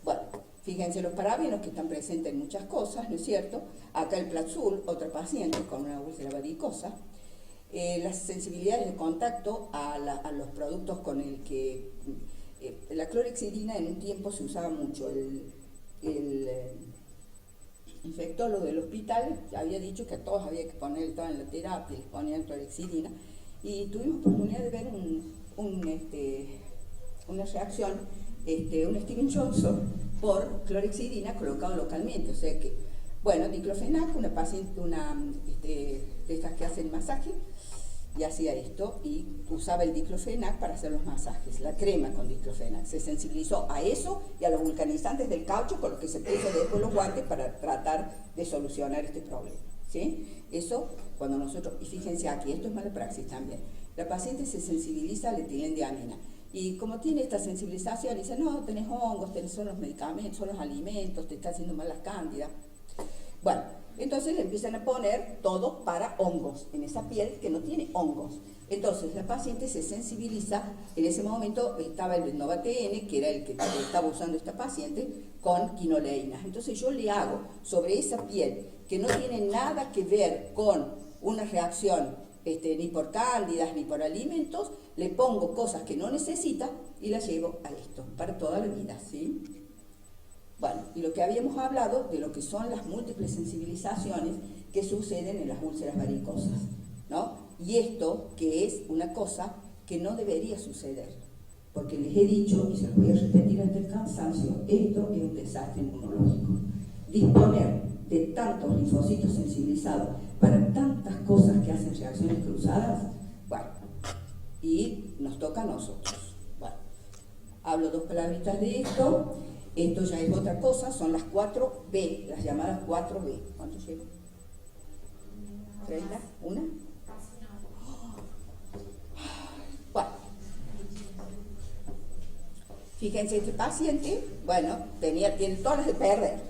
Bueno, Fíjense los parabenos que están presentes en muchas cosas, ¿no es cierto? Acá el Platzul, otra paciente con una úlcera varicosa. Las sensibilidades de contacto a los productos con el que... la clorhexidina en un tiempo se usaba mucho. El infectólogo del hospital había dicho que a todos había que poner, estaban en la terapia, les ponían clorhexidina. Y tuvimos oportunidad de ver una reacción, un Steven Johnson por clorhexidina colocado localmente. O sea que, bueno, diclofenac, una paciente, de estas que hacen masaje, y hacía esto y usaba el diclofenac para hacer los masajes, la crema con diclofenac. Se sensibilizó a eso y a los vulcanizantes del caucho, con los que se puso después los guantes para tratar de solucionar este problema. ¿Sí? Eso cuando nosotros, y fíjense aquí, esto es mala praxis también, la paciente se sensibiliza al etilendiamina y como tiene esta sensibilización dice, no, tenés hongos, son los medicamentos, son los alimentos, te está haciendo mal las cándidas. Bueno, entonces le empiezan a poner todo para hongos, en esa piel que no tiene hongos. Entonces la paciente se sensibiliza, en ese momento estaba el Novatn, que era el que estaba usando esta paciente, con quinoleína. Entonces yo le hago sobre esa piel, que no tiene nada que ver con una reacción ni por cándidas ni por alimentos, le pongo cosas que no necesita y la llevo a esto, para toda la vida, ¿sí? Bueno, y lo que habíamos hablado de lo que son las múltiples sensibilizaciones que suceden en las úlceras varicosas, ¿no? Y esto que es una cosa que no debería suceder, porque les he dicho, y se los voy a repetir hasta el cansancio, esto es un desastre inmunológico. Disponer de tantos linfocitos sensibilizados para tantas cosas que hacen reacciones cruzadas, bueno, y nos toca a nosotros. Bueno, hablo dos palabritas de esto. Esto ya es otra cosa, son las 4B, las llamadas 4B. ¿Cuánto llevo? ¿30? ¿Una? Bueno, fíjense, este paciente, bueno, tiene todas las de perder,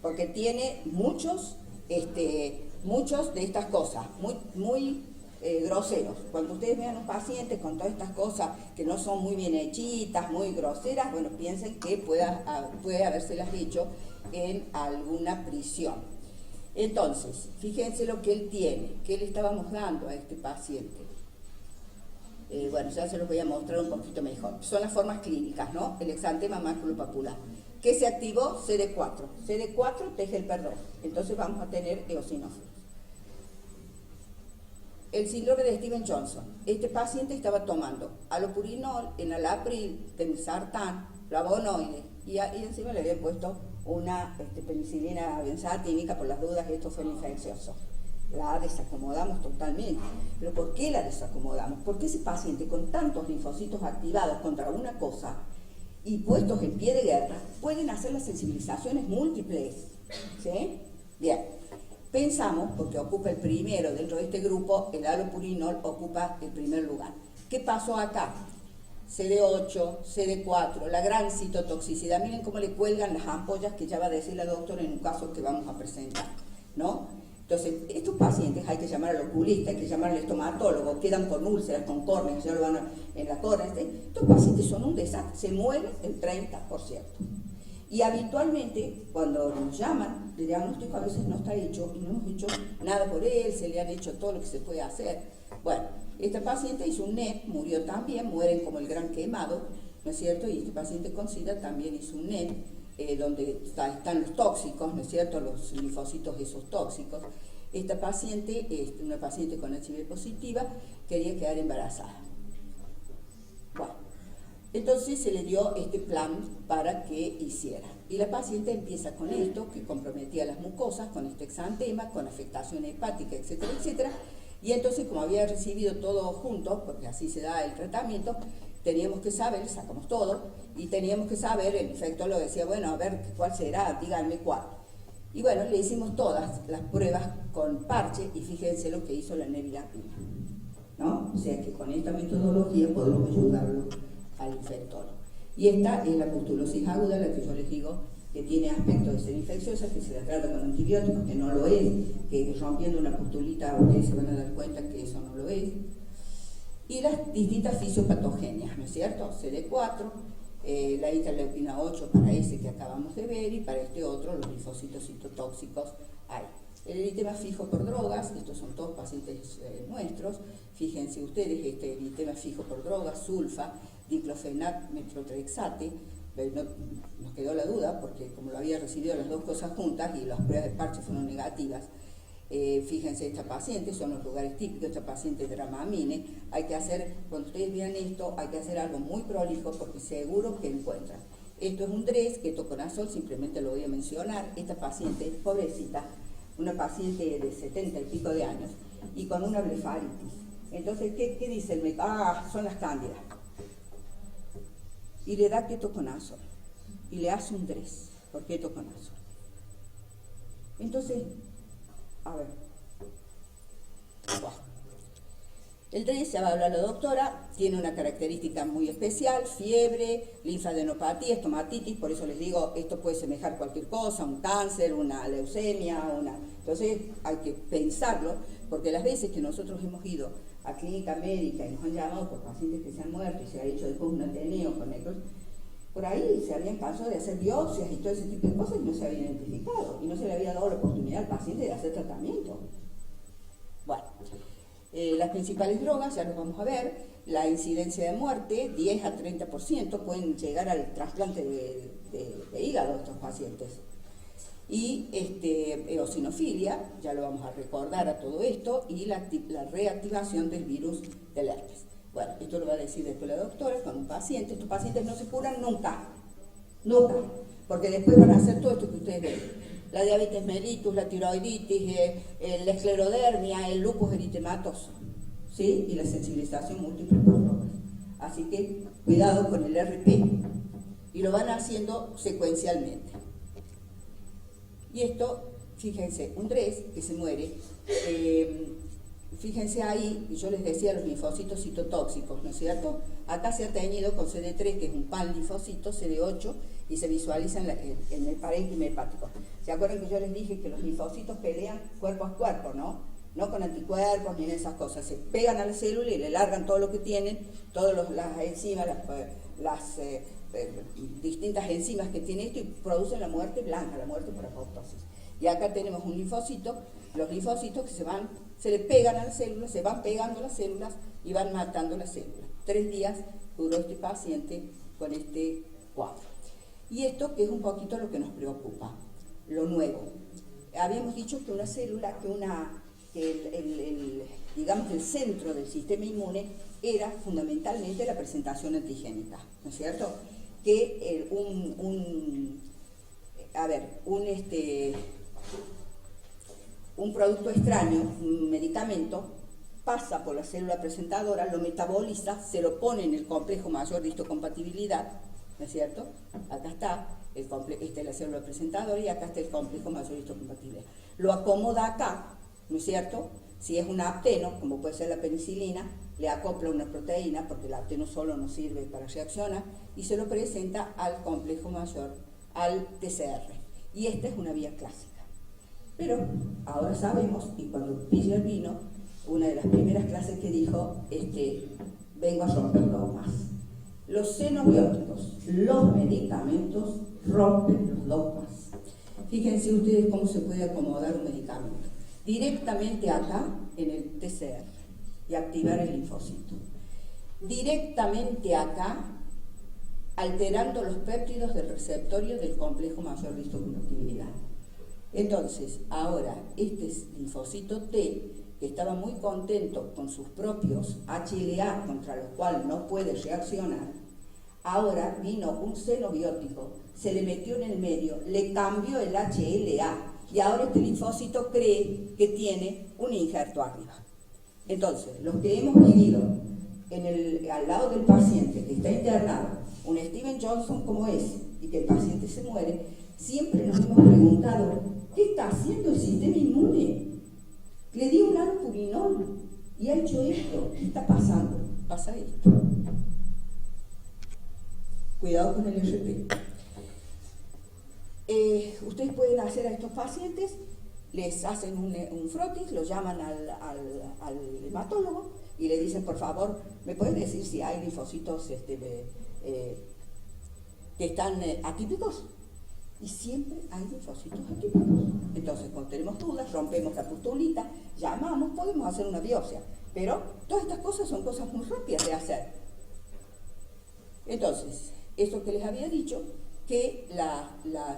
porque tiene muchos de estas cosas, muy groseros. Cuando ustedes vean un paciente con todas estas cosas que no son muy bien hechitas, muy groseras, bueno, piensen que puede habérselas hecho en alguna prisión. Entonces, fíjense lo que él tiene, que le estábamos dando a este paciente. Bueno, ya se los voy a mostrar un poquito mejor. Son las formas clínicas, ¿no? El exantema maculopapular. ¿Qué se activó? CD4. CD4 teje el perdón. Entonces vamos a tener eosinófilos. El síndrome de Steven Johnson. Este paciente estaba tomando alopurinol, enalapril, temsartán, flavonoides y encima le habían puesto una penicilina benzatínica por las dudas que esto fue infeccioso. La desacomodamos totalmente. ¿Pero por qué la desacomodamos? Porque ese paciente con tantos linfocitos activados contra una cosa y puestos en pie de guerra pueden hacer las sensibilizaciones múltiples. ¿Sí? Bien. Pensamos, porque ocupa el primero dentro de este grupo, el alopurinol ocupa el primer lugar. ¿Qué pasó acá? CD8, CD4, la gran citotoxicidad. Miren cómo le cuelgan las ampollas que ya va a decir la doctora en un caso que vamos a presentar, ¿no? Entonces, estos pacientes hay que llamar al oculista, hay que llamar al estomatólogo, quedan con úlceras, con córneas, ya lo van en la córnea. Estos pacientes son un desastre, se mueren el 30%. Y habitualmente, cuando nos llaman, el diagnóstico a veces no está hecho y no hemos hecho nada por él, se le han hecho todo lo que se puede hacer. Bueno, este paciente hizo un NET, murió también, mueren como el gran quemado, ¿no es cierto? Y este paciente con SIDA también hizo un NET, donde están los tóxicos, ¿no es cierto? Los linfocitos esos tóxicos. Esta paciente, una paciente con HIV positiva, quería quedar embarazada. Bueno. Entonces se le dio este plan para que hiciera. Y la paciente empieza con esto, que comprometía las mucosas, con este exantema, con afectación hepática, etcétera, etcétera. Y entonces, como había recibido todo junto, porque así se da el tratamiento, teníamos que saber, sacamos todo, y teníamos que saber, el infectólogo decía, bueno, a ver, ¿cuál será? Díganme cuál. Y bueno, le hicimos todas las pruebas con parche, y fíjense lo que hizo la nevirapina, ¿no? O sea que con esta metodología podemos ayudarlo al infectólogo. Y esta es la pustulosis aguda, la que yo les digo que tiene aspecto de ser infecciosa, que se la trata con antibióticos, que no lo es, que rompiendo una pustulita ustedes se van a dar cuenta que eso no lo es. Y las distintas fisiopatogenias, ¿no es cierto? CD4, la interleuquina 8 para ese que acabamos de ver, y para este otro los linfocitos citotóxicos hay. El eritema fijo por drogas, estos son todos pacientes nuestros, fíjense ustedes, este eritema fijo por drogas, sulfa, diclofenac, metrotrexate. Nos quedó la duda porque como lo había recibido las dos cosas juntas y las pruebas de parche fueron negativas. Fíjense, esta paciente, son los lugares típicos, esta paciente Dramamine. Hay que hacer, cuando ustedes vean esto, hay que hacer algo muy prolijo porque seguro que encuentran. Esto es un DRES, ketoconazol, simplemente lo voy a mencionar. Esta paciente, pobrecita, una paciente de 70 y pico de años y con una blefaritis. Entonces, ¿qué dice el médico? Son las cándidas. Y le da ketoconazol y le hace un DRES por ketoconazol. Entonces, a ver, el DRES, ya va a hablar la doctora, tiene una característica muy especial: fiebre, linfadenopatía, estomatitis. Por eso les digo, esto puede semejar cualquier cosa, un cáncer, una leucemia, entonces hay que pensarlo, porque las veces que nosotros hemos ido a clínica médica y nos han llamado por pacientes que se han muerto y se ha hecho después un ateneo con necrosis, por ahí se habían cansado de hacer biopsias y todo ese tipo de cosas y no se había identificado y no se le había dado la oportunidad al paciente de hacer tratamiento. Bueno, las principales drogas, ya los vamos a ver. La incidencia de muerte, 10 a 30%, pueden llegar al trasplante de hígado estos pacientes. Y eosinofilia, ya lo vamos a recordar a todo esto, y la reactivación del virus del herpes. Bueno, esto lo va a decir después la doctora con un paciente. Estos pacientes no se curan nunca, porque después van a hacer todo esto que ustedes ven: la diabetes mellitus, la tiroiditis, la esclerodermia, el lupus eritematoso, ¿sí? Y la sensibilización múltiple por drogas. Así que cuidado con el RP, y lo van haciendo secuencialmente. Y esto, fíjense, un DRES que se muere, fíjense ahí, y yo les decía los linfocitos citotóxicos, ¿no es cierto? Acá se ha teñido con CD3, que es un pan linfocito, CD8, y se visualiza en el parénquima hepático. ¿Se acuerdan que yo les dije que los linfocitos pelean cuerpo a cuerpo, no? No con anticuerpos ni en esas cosas. Se pegan a la célula y le largan todo lo que tienen, todas las enzimas, las distintas enzimas que tiene esto, y producen la muerte blanca, la muerte por apoptosis. Y acá tenemos un linfocito, los linfocitos que se le pegan a las células, se van pegando a las células y van matando las células. 3 días duró este paciente con este cuadro. Y esto, que es un poquito lo que nos preocupa, lo nuevo. Habíamos dicho que una célula, digamos que el centro del sistema inmune era fundamentalmente la presentación antigénica, ¿no es cierto? Que un producto extraño, un medicamento, pasa por la célula presentadora, lo metaboliza, se lo pone en el complejo mayor de histocompatibilidad, ¿no es cierto? Acá está, esta es la célula presentadora y acá está el complejo mayor de histocompatibilidad. Lo acomoda acá, ¿no es cierto? Si es un apteno, como puede ser la penicilina, le acopla una proteína, porque el apteno solo no sirve para reaccionar, y se lo presenta al complejo mayor, al TCR. Y esta es una vía clásica. Pero ahora sabemos, y cuando Piller vino, una de las primeras clases que dijo es que vengo a romper dogmas. Los xenobióticos, los medicamentos rompen los dogmas. Fíjense ustedes cómo se puede acomodar un medicamento. Directamente acá, en el TCR, y activar el linfocito. Directamente acá, alterando los péptidos del receptorio del complejo mayor de histocompatibilidad. Entonces, ahora, este linfocito T, que estaba muy contento con sus propios HLA, contra los cuales no puede reaccionar, ahora vino un xenobiótico, se le metió en el medio, le cambió el HLA, y ahora este linfocito cree que tiene un injerto arriba. Entonces, los que hemos vivido al lado del paciente que está internado, un Steven Johnson como ese, y que el paciente se muere, siempre nos hemos preguntado: ¿qué está haciendo el sistema inmune? Le di un alpurinol y ha hecho esto. ¿Qué está pasando? Pasa esto. Cuidado con el RP. Ustedes pueden hacer a estos pacientes, les hacen un frotis, lo llaman al hematólogo y le dicen: por favor, ¿me puedes decir si hay linfocitos que están atípicos, y siempre hay linfocitos atípicos. Entonces, cuando tenemos dudas, rompemos la pustulita, llamamos, podemos hacer una biopsia, pero todas estas cosas son cosas muy rápidas de hacer. Entonces, esto que les había dicho, que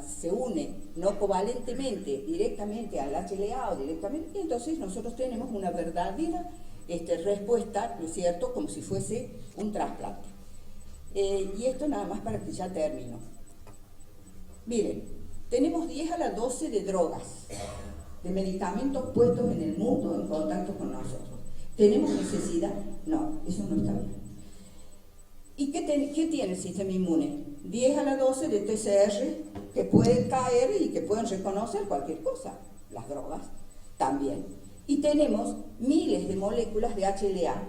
se une no covalentemente directamente al HLA o directamente, y entonces nosotros tenemos una verdadera respuesta, ¿no es cierto?, como si fuese un trasplante. Y esto nada más para que ya termino. Miren, tenemos 10 a la 12 de drogas, de medicamentos puestos en el mundo en contacto con nosotros. ¿Tenemos necesidad? No, eso no está bien. ¿Y qué tiene el sistema inmune? 10 a la 12 de TCR que pueden caer y que pueden reconocer cualquier cosa. Las drogas también. Y tenemos miles de moléculas de HLA.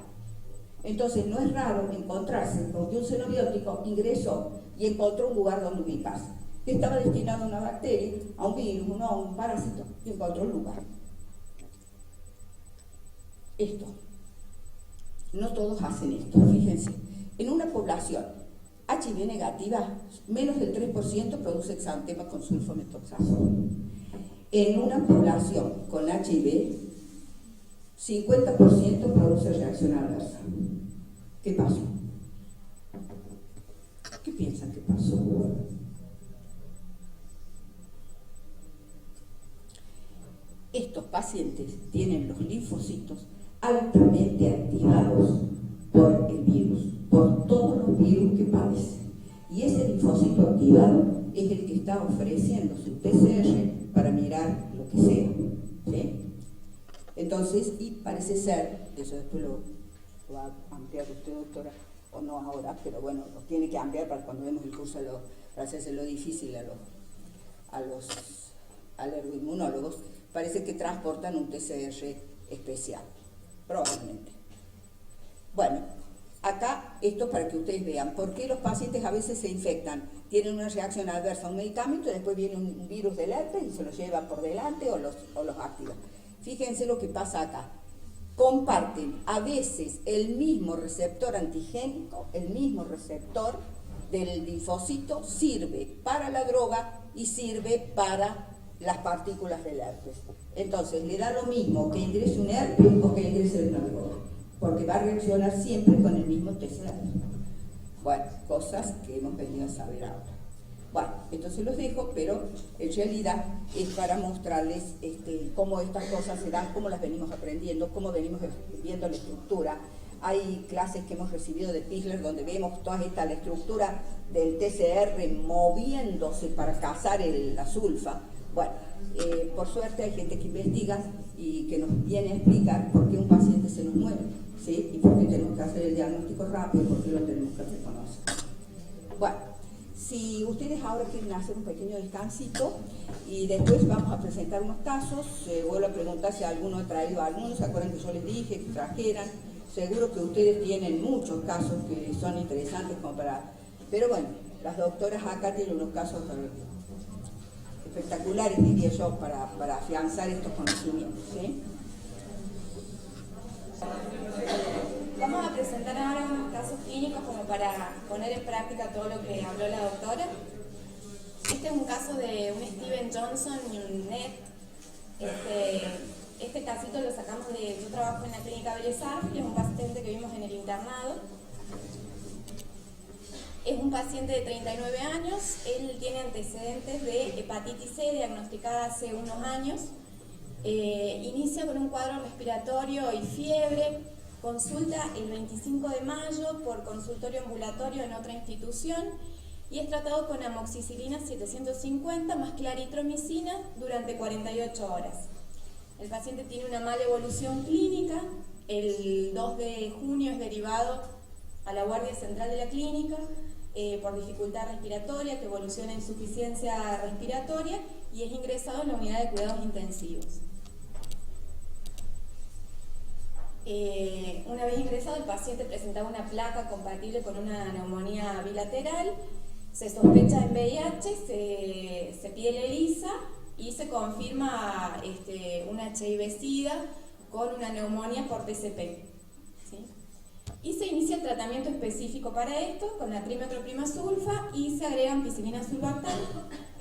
Entonces no es raro encontrarse con que un xenobiótico ingresó y encontró un lugar donde ubicarse. Que estaba destinado a una bacteria, a un virus, a un parásito, y encontró un lugar. Esto. No todos hacen esto, fíjense. En una población HIV negativa, menos del 3% produce exantema con sulfonetoxazol. En una población con HIV, 50% produce reacción adversa. ¿Qué pasó? ¿Qué piensan que pasó? Estos pacientes tienen los linfocitos altamente activados por el virus, por todos los virus que padecen. Y ese linfocito activado es el que está ofreciendo su TCR para mirar lo que sea, ¿sí? Entonces, y parece ser, eso después lo va a ampliar usted, doctora, o no ahora, pero bueno, lo tiene que ampliar para cuando demos el curso, para hacerse lo difícil a los alergoinmunólogos, parece que transportan un TCR especial, probablemente. Bueno, acá esto para que ustedes vean por qué los pacientes a veces se infectan, tienen una reacción adversa a un medicamento y después viene un virus del herpes y se los lleva por delante o los activa. Fíjense lo que pasa acá. Comparten a veces el mismo receptor antigénico, el mismo receptor del linfocito sirve para la droga y sirve para las partículas del herpes. Entonces, le da lo mismo que ingrese un herpes o que ingrese una droga, porque va a reaccionar siempre con el mismo TCR. Bueno, cosas que hemos venido a saber ahora. Bueno, entonces los dejo, pero en realidad es para mostrarles cómo estas cosas se dan, cómo las venimos aprendiendo, cómo venimos viendo la estructura. Hay clases que hemos recibido de Pichler donde vemos toda la estructura del TCR moviéndose para cazar la sulfa. Bueno, por suerte hay gente que investiga y que nos viene a explicar por qué un paciente se nos muere, ¿sí? Y por qué tenemos que hacer el diagnóstico rápido, por qué lo tenemos que reconocer. Bueno, si ustedes ahora quieren hacer un pequeño descansito y después vamos a presentar unos casos, vuelvo a preguntar si alguno ha traído algunos, ¿se acuerdan que yo les dije que trajeran? Seguro que ustedes tienen muchos casos que son interesantes como para... Pero bueno, las doctoras acá tienen unos casos espectaculares, diría yo, para afianzar estos conocimientos, ¿sí? Vamos a presentar ahora unos casos clínicos como para poner en práctica todo lo que habló la doctora. Este es un caso de un Steven Johnson y un Ned. Este casito lo sacamos yo trabajo en la clínica Vélez Arfield, es un paciente que vimos en el internado. Es un paciente de 39 años, él tiene antecedentes de hepatitis C diagnosticada hace unos años. Inicia con un cuadro respiratorio y fiebre, consulta el 25 de mayo por consultorio ambulatorio en otra institución y es tratado con amoxicilina 750 más claritromicina durante 48 horas. El paciente tiene una mala evolución clínica, el 2 de junio es derivado a la guardia central de la clínica por dificultad respiratoria que evoluciona en insuficiencia respiratoria y es ingresado en la unidad de cuidados intensivos. Una vez ingresado, el paciente presentaba una placa compatible con una neumonía bilateral, se sospecha en VIH, se pide la ELISA y se confirma una HIV-Sida con una neumonía por TCP, ¿sí? Y se inicia inicia el tratamiento específico para esto con la trimetoprimazulfa y se agrega ampicilina sulbactam.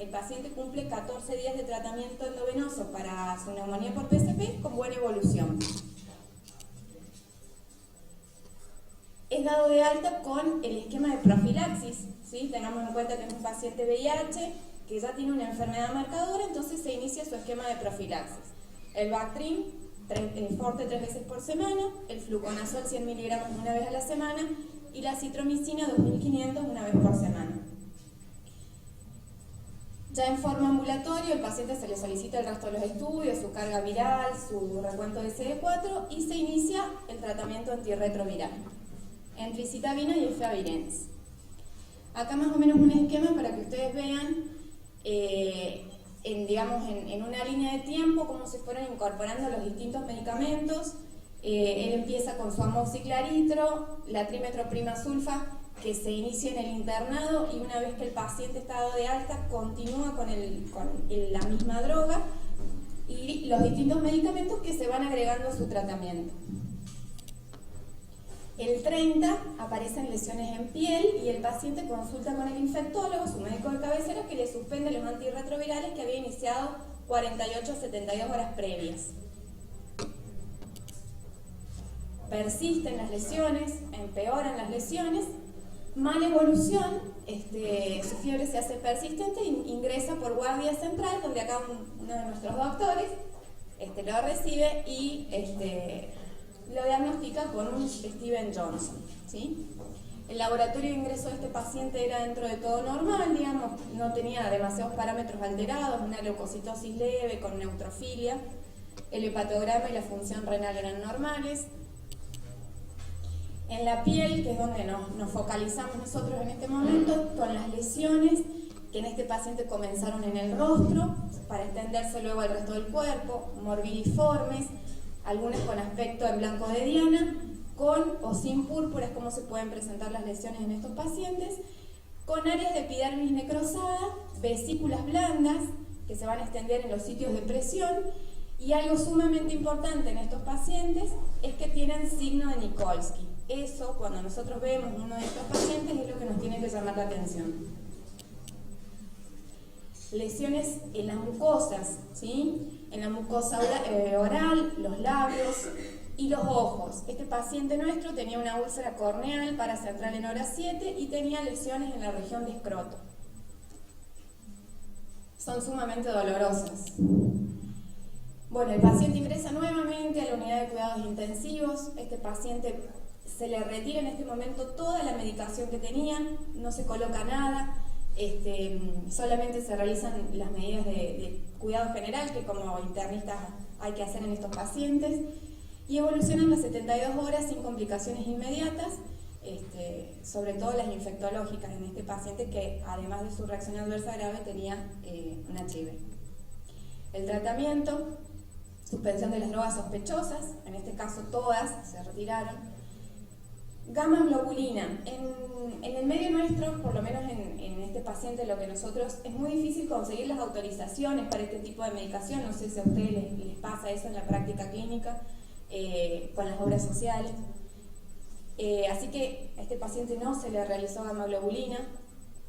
El paciente cumple 14 días de tratamiento endovenoso para su neumonía por PCP con buena evolución. Es dado de alta con el esquema de profilaxis, ¿sí? Tengamos en cuenta que es un paciente VIH que ya tiene una enfermedad marcadora, entonces se inicia su esquema de profilaxis. El Bactrim forte 3 veces por semana, el fluconazol 100 miligramos una vez a la semana y la citromicina 2500 una vez por semana. Ya en forma ambulatoria, el paciente se le solicita el resto de los estudios, su carga viral, su recuento de CD4 y se inicia el tratamiento antirretroviral entre citabina y efavirenz. Acá más o menos un esquema para que ustedes vean en una línea de tiempo cómo se fueron incorporando los distintos medicamentos. Él empieza con su amoxiclaritro, la trimetoprimazulfa que se inicia en el internado y una vez que el paciente está dado de alta continúa con la misma droga y los distintos medicamentos que se van agregando a su tratamiento. El 30 aparecen lesiones en piel y el paciente consulta con el infectólogo, su médico de cabecera, que le suspende los antirretrovirales que había iniciado 48 a 72 horas previas. Persisten las lesiones, empeoran las lesiones, mala evolución, su fiebre se hace persistente e ingresa por guardia central, donde acá uno de nuestros doctores lo recibe y lo diagnostica con un Steven Johnson, ¿sí? El laboratorio de ingreso de este paciente era dentro de todo normal, digamos, no tenía demasiados parámetros alterados, una leucocitosis leve con neutrofilia, el hepatograma y la función renal eran normales. En la piel, que es donde nos focalizamos nosotros en este momento, con las lesiones que en este paciente comenzaron en el rostro, para extenderse luego al resto del cuerpo, morbidiformes, algunas con aspecto en blanco de Diana, con o sin púrpura, es como se pueden presentar las lesiones en estos pacientes, con áreas de epidermis necrosada, vesículas blandas que se van a extender en los sitios de presión, y algo sumamente importante en estos pacientes es que tienen signo de Nikolsky. Eso, cuando nosotros vemos uno de estos pacientes, es lo que nos tiene que llamar la atención. Lesiones en las mucosas, ¿sí? En la mucosa oral, los labios y los ojos. Este paciente nuestro tenía una úlcera corneal paracentral en hora 7 y tenía lesiones en la región de escroto. Son sumamente dolorosas. Bueno, el paciente ingresa nuevamente a la unidad de cuidados intensivos. Este paciente se le retira en este momento toda la medicación que tenía, no se coloca nada. Solamente se realizan las medidas de cuidado general que como internistas hay que hacer en estos pacientes y evolucionan las 72 horas sin complicaciones inmediatas, sobre todo las infectológicas en este paciente que además de su reacción adversa grave tenía un HIV. El tratamiento, suspensión de las drogas sospechosas, en este caso todas se retiraron. Gamma globulina. En el medio nuestro, por lo menos en este paciente, lo que nosotros, es muy difícil conseguir las autorizaciones para este tipo de medicación. No sé si a ustedes les pasa eso en la práctica clínica, con las obras sociales. Así que a este paciente no se le realizó gamma globulina.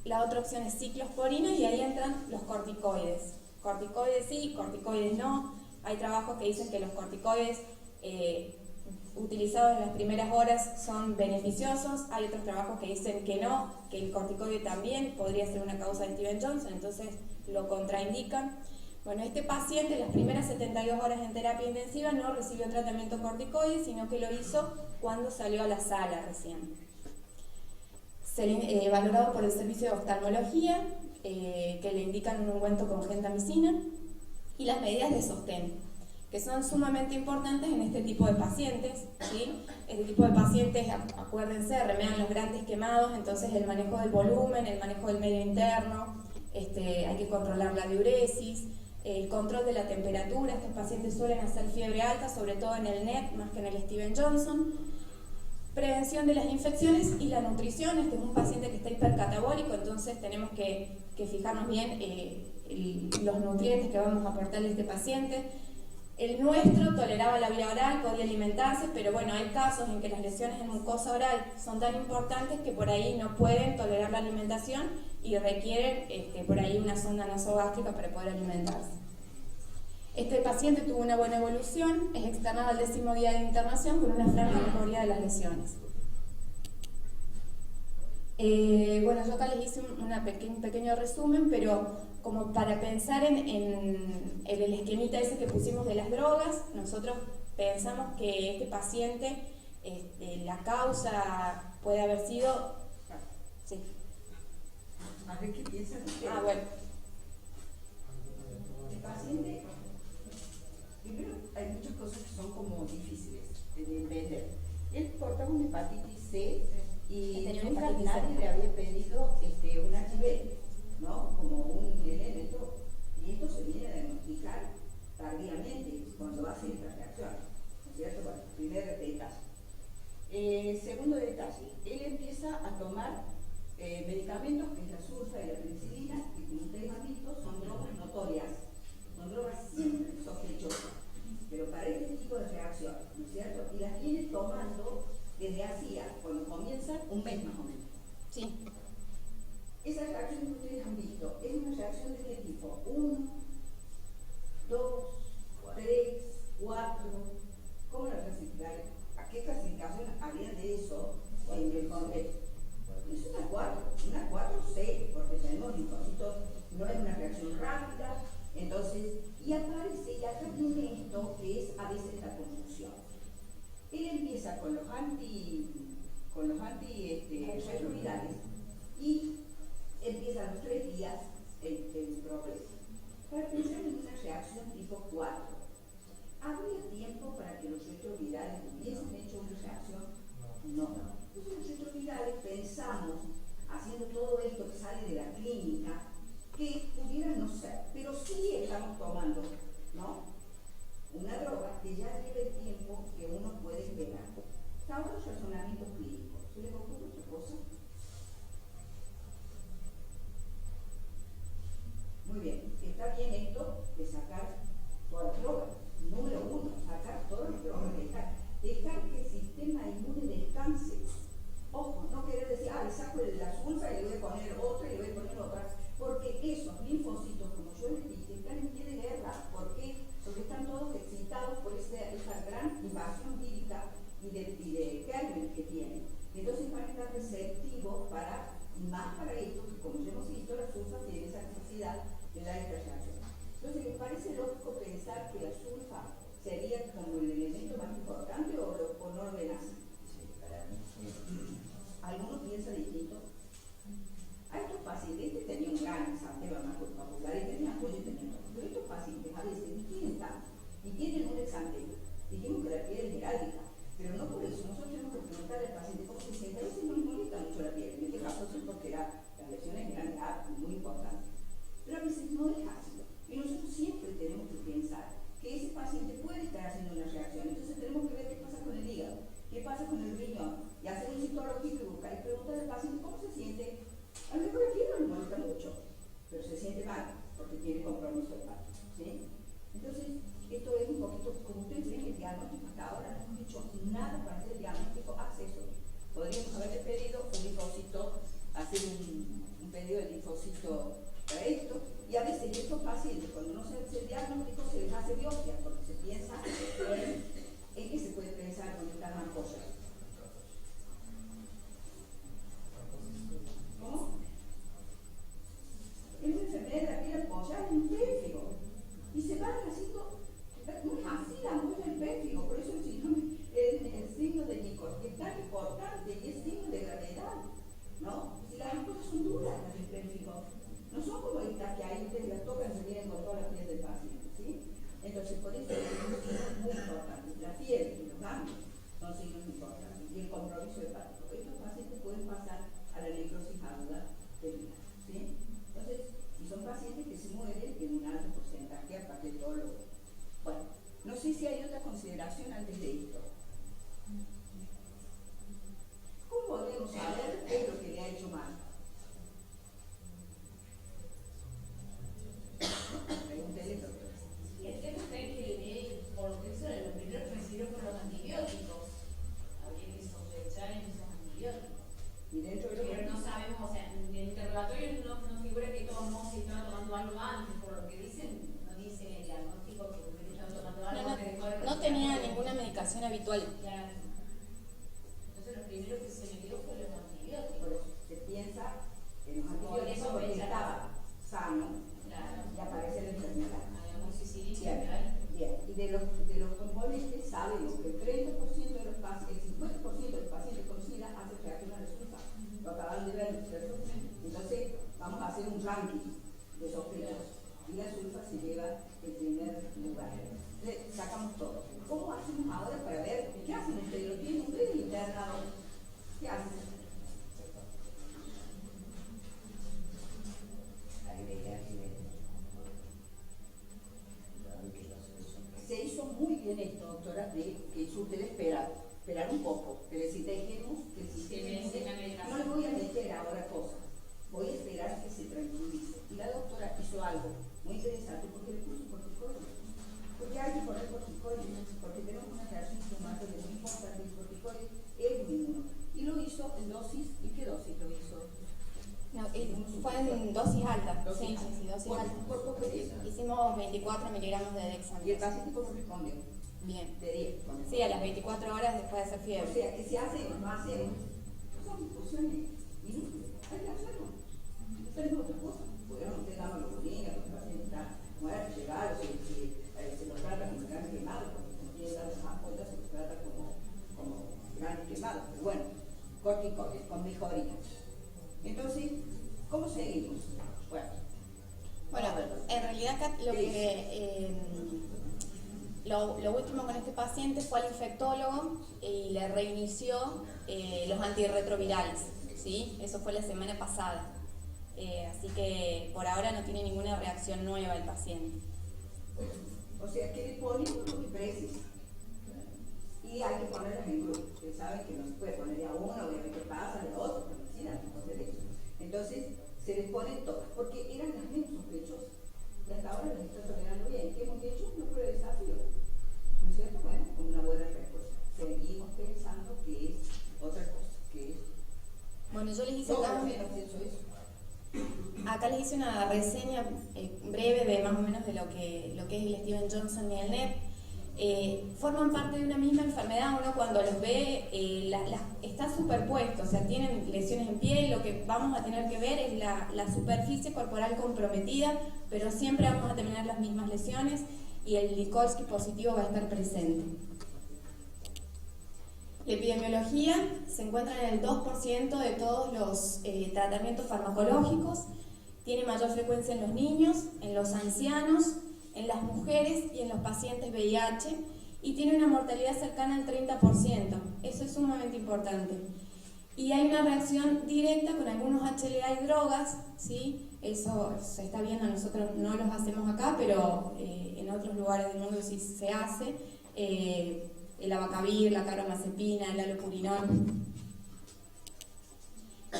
La otra opción es ciclosporina y ahí entran los corticoides. Corticoides sí, corticoides no. Hay trabajos que dicen que los corticoides utilizados en las primeras horas son beneficiosos, hay otros trabajos que dicen que no, que el corticoide también podría ser una causa de Steven Johnson, entonces lo contraindican. Bueno, este paciente en las primeras 72 horas en terapia intensiva no recibió tratamiento corticoide, sino que lo hizo cuando salió a la sala recién. Valorado por el servicio de oftalmología, que le indican un ungüento con gentamicina, y las medidas de sostén, que son sumamente importantes en este tipo de pacientes, ¿sí? Este tipo de pacientes, acuérdense, remean los grandes quemados, entonces el manejo del volumen, el manejo del medio interno, hay que controlar la diuresis, el control de la temperatura. Estos pacientes suelen hacer fiebre alta, sobre todo en el NET más que en el Steven Johnson. Prevención de las infecciones y la nutrición. Este es un paciente que está hipercatabólico, entonces tenemos que fijarnos bien los nutrientes que vamos a aportarle a este paciente. El nuestro toleraba la vía oral, podía alimentarse, pero bueno, hay casos en que las lesiones en mucosa oral son tan importantes que por ahí no pueden tolerar la alimentación y requieren por ahí una sonda nasogástrica para poder alimentarse. Este paciente tuvo una buena evolución, es externado al 10º día de internación con una franca mejoría de las lesiones. Bueno, yo acá les hice un pequeño resumen, pero como para pensar en el esquemita ese que pusimos de las drogas, nosotros pensamos que este paciente, la causa puede haber sido... Sí. A ver qué piensan ustedes. Ah, bueno. El paciente, primero hay muchas cosas que son como difíciles de entender. Él portaba una hepatitis C y Tenía una nunca hepatitis nadie C. le había pedido un HIV, ¿no? Como un elemento, y esto se viene a diagnosticar tardíamente cuando hace esta reacción, ¿no es cierto? Bueno, primer detalle. Segundo detalle, él empieza a tomar medicamentos que es la sulfa y la penicilina, que como ustedes han visto son drogas notorias, son drogas siempre sospechosas, pero para este tipo de reacción, ¿no es cierto? Y las viene tomando desde hacía, cuando comienza, un mes más o menos. Sí. Esa reacción que ustedes han visto, ¿es una reacción de qué tipo? 1, 2, 3, 4. ¿Cómo la clasificarían? ¿A qué clasificación habría de eso en el contexto? Es una 4, una 4C, porque tenemos linfocitos, no es una reacción rápida, entonces, y aparece, y acá viene esto que es a veces la confusión. Él empieza con los antirretrovirales y empieza a los 3 días el progreso. Para pensar en una reacción tipo 4, ¿habría tiempo para que los retrovirales hubiesen hecho una reacción? No. Entonces los retrovirales pensamos, haciendo todo esto que sale de la clínica, que pudieran no ser, pero sí estamos tomando, ¿no? Una droga que ya lleva el tiempo que uno puede esperar. Ahora los razonamientos clínicos. ¿Se les ocurre otra cosa? Muy bien, está bien esto de sacar todas las drogas. Número 1, sacar todas las drogas, dejar que el sistema inmune descanse. Ojo, no querer decir, le saco la sulfa y le voy a poner otra y le voy a poner otra, porque esos linfocitos, como yo les dije, están en pie de guerra. ¿Por qué? Porque están todos excitados por esa gran invasión vírica y de gérmenes que tienen. Entonces van a estar receptivos más para esto, que como ya hemos visto, la sulfa tiene esa capacidad de dar esta reacción. Entonces, ¿les parece lógico pensar que la sulfa sería como el elemento más importante o no lo ven así? ¿Alguno piensa distinto? A estos pacientes tenían un gran exantema más popular y tenían apoyo y tenían todo. Pero estos pacientes a veces no tienen tanto y tienen un exantema. Dijimos que la piel es heráldica, pero no por eso. Nosotros tenemos que preguntarle al paciente cómo se siente. A veces no les molesta mucho la piel. En este caso sí, porque las lesiones eran muy importantes. Pero a veces no es ácido. Y nosotros siempre tenemos que pensar que ese paciente puede estar haciendo una reacción. Entonces tenemos que ver qué pasa con el hígado, qué pasa con el riñón, y hacer un citológico y buscar y preguntarle al paciente cómo se siente. A lo mejor la piel no le molesta mucho, pero se siente mal porque tiene compromiso hepático, ¿sí? Entonces, esto es un poquito, como ustedes ven, el diagnóstico hasta ahora no hemos hecho nada para hacer el diagnóstico accesorio. Podríamos haberle pedido un linfocito, hacer un pedido de linfocito para esto, y a veces estos pacientes, cuando no se hace el diagnóstico, se les hace biopsia, porque se piensa en que se puede pensar con estas ampollas. ¿Cómo? Es una enfermedad de la piel apoyada en un pérfido. Y se van haciendo, no es así la ampolla del pérfido, por eso el signo de Nichols, que es tan importante y es signo de gravedad, ¿no? Si las ampollas son duras, las del pérfido, no son como estas que ahí ustedes las tocan y se vienen con toda la piel del paciente, ¿sí? Entonces, por eso habitual. Claro. Entonces lo primero que se me dio fue los antibióticos. Por eso se piensa en los antibióticos porque estaba sano Claro. y aparece la enfermedad. Hay amoxicilina, Bien, ¿verdad? bien. Y de los componentes sabemos que el 30% de los pacientes, el 50% de los pacientes con SIDA hacen reacción a la sulfa. Lo acaban de ver, ¿no es cierto? Entonces, vamos a hacer un ranking de sospechosos. Y la sulfa se lleva el primer lugar. Entonces, sacamos todo. ¿Cómo hacemos ahora para ver qué hacen ustedes? ¿Lo tienen ustedes internado? ¿Qué hacen? Se hizo muy bien esto, doctora, de que hizo usted esperar un poco, pero si dejemos que el sistema no le voy a meter ahora cosas, voy a esperar que se tranquilice. Y la doctora hizo algo muy interesante porque le puso corticoides, porque hay que poner corticoides, porque tenemos una reacción inflamatoria muy importante, el corticoide es muy inmuno. Y lo hizo en dosis, ¿y qué dosis lo hizo? No, fue en dosis alta. Dosis Sí, alta. sí, dosis ¿Por alta. qué dice? Hicimos 24 miligramos de Y el dexametasona. paciente cómo respondió, Bien. de 10. Con Sí, a las 24 horas después de hacer O fiebre. sea, que se hace o no hacemos, son discusiones inútiles, hay que hacerlo. Ustedes no otra cosa, podrían ustedes dar maluconía, porque el paciente está muerto, llegado, se lo trata como gran quemado, porque como tiene las ampollas, se lo trata como gran quemado. Pero bueno, corticoides, con mejoría. Entonces, ¿cómo seguimos? Bueno, en realidad acá lo último con este paciente fue al infectólogo y le reinició los antirretrovirales, ¿sí? Eso fue la semana pasada. Así que por ahora no tiene ninguna reacción nueva el paciente. O sea, que le ponemos los IPRESIS y hay que ponerlas en grupo. Ustedes saben que no se puede poner a uno, ver qué pasa, de otro, pero sí, no hacer eso. Entonces, se les ponen todas, porque eran las menos sospechosas. Y hasta ahora les está tolerando bien. ¿Qué hemos hecho? Una prueba de desafío. ¿No es cierto? Bueno, con una buena respuesta. Seguimos pensando que es otra cosa, que es... Bueno, yo les hice No, acá, menos pienso eso. acá les hice una reseña breve de más o menos de lo que es el Steven Johnson y el NEP. Forman parte de una misma enfermedad. Uno cuando los ve está superpuesto, o sea, tienen lesiones en piel. Lo que vamos a tener que ver es la superficie corporal comprometida, pero siempre vamos a tener las mismas lesiones y el Nikolsky positivo va a estar presente. La epidemiología se encuentra en el 2% de todos los tratamientos farmacológicos. Tiene mayor frecuencia en los niños, en los ancianos, en las mujeres y en los pacientes VIH, y tiene una mortalidad cercana al 30%. Eso es sumamente importante. Y hay una reacción directa con algunos HLA y drogas, ¿sí? Eso se está viendo, nosotros no los hacemos acá, pero en otros lugares del mundo sí se hace. El abacavir, la carbamazepina, el allopurinol.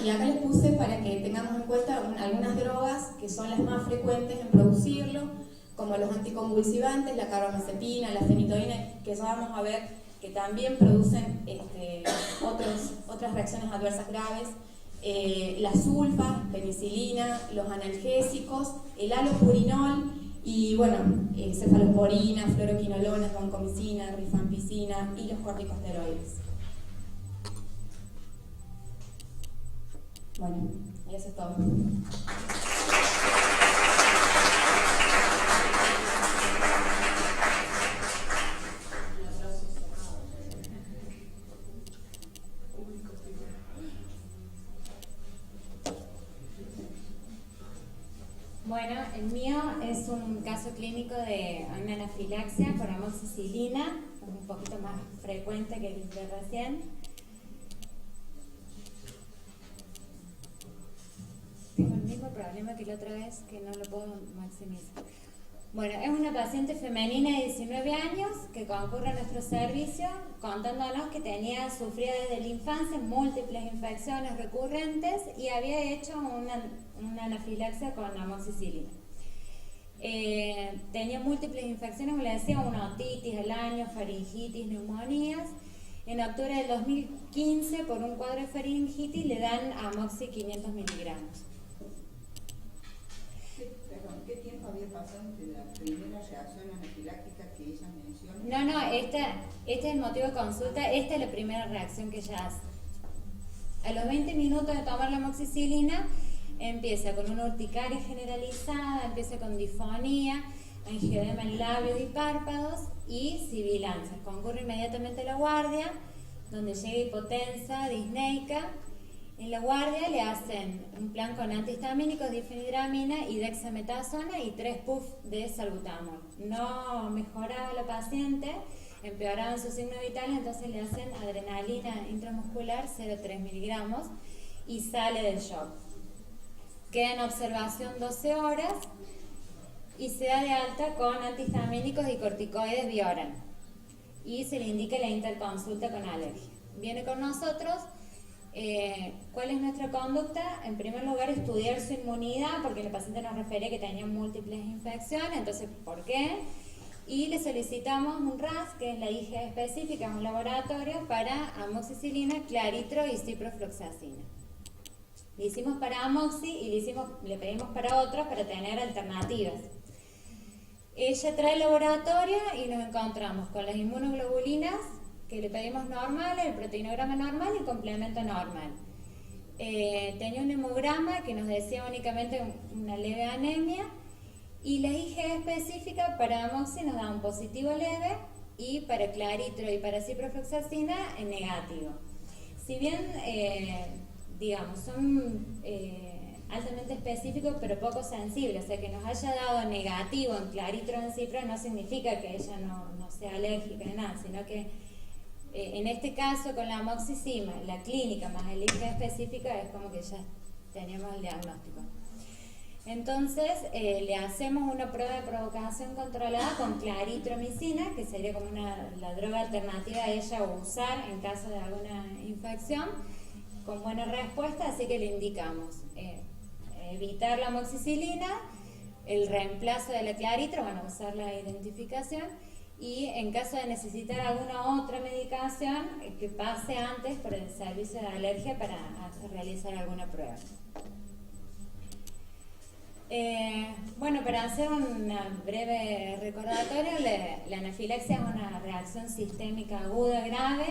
Y acá les puse para que tengamos en cuenta algunas drogas que son las más frecuentes en producirlo, como los anticonvulsivantes, la carbamazepina, la fenitoína, que ya vamos a ver que también producen otras reacciones adversas graves, la sulfa, penicilina, los analgésicos, el allopurinol y bueno, cefalosporina, fluoroquinolonas, vancomicina, rifampicina y los corticosteroides. Bueno, y eso es todo. Bueno, el mío es un caso clínico de una anafilaxia por amoxicilina, un poquito más frecuente que el de recién. Tengo el mismo problema que la otra vez, que no lo puedo maximizar. Bueno, es una paciente femenina de 19 años que concurre a nuestro servicio contándonos que sufría desde la infancia múltiples infecciones recurrentes y había hecho una anafilaxia con amoxicilina. Tenía múltiples infecciones, como le decía, una otitis al año, faringitis, neumonías. En octubre del 2015, por un cuadro de faringitis, le dan amoxi 500 miligramos. ¿Qué tiempo tiempo había pasado entre la primera reacción anafiláctica que ella menciona? No, este es el motivo de consulta, esta es la primera reacción que ella hace. A los 20 minutos de tomar la amoxicilina, empieza con una urticaria generalizada, empieza con disfonía, angioedema en labios y párpados y sibilancias. Concurre inmediatamente a la guardia, donde llega hipotensa, disneica. En la guardia le hacen un plan con antihistamínicos, difenidramina y dexametasona y 3 puffs de salbutamol. No mejoraba la paciente, empeoraban sus signos vitales, entonces le hacen adrenalina intramuscular 0,3 miligramos y sale del shock. Queda en observación 12 horas y se da de alta con antihistamínicos y corticoides vía oral. Y se le indica la interconsulta con alergia. Viene con nosotros. ¿Cuál es nuestra conducta? En primer lugar, estudiar su inmunidad, porque la paciente nos refería que tenía múltiples infecciones, entonces, ¿por qué? Y le solicitamos un RAS, que es la IgE específica, un laboratorio para amoxicilina, claritro y ciprofloxacina. Le hicimos para amoxi y le pedimos para otros para tener alternativas. Ella trae el laboratorio y nos encontramos con las inmunoglobulinas, que le pedimos normal, el proteinograma normal y el complemento normal. Tenía un hemograma que nos decía únicamente una leve anemia y la IgE específica para amoxi nos da un positivo leve y para claritro y para ciprofloxacina en negativo. Si bien, digamos, son altamente específicos pero poco sensibles, o sea que nos haya dado negativo en claritro en cipro no significa que ella no sea alérgica ni nada, sino que en este caso con la amoxicilina, la clínica más el IgE específica es como que ya teníamos el diagnóstico. Entonces le hacemos una prueba de provocación controlada con claritromicina, que sería como la droga alternativa a ella usar en caso de alguna infección, con buena respuesta, así que le indicamos evitar la amoxicilina, el reemplazo de la claritro, bueno, usar la identificación, y en caso de necesitar alguna otra medicación, que pase antes por el servicio de alergia para realizar alguna prueba. Bueno, para hacer un breve recordatorio, la anafilaxia es una reacción sistémica aguda grave.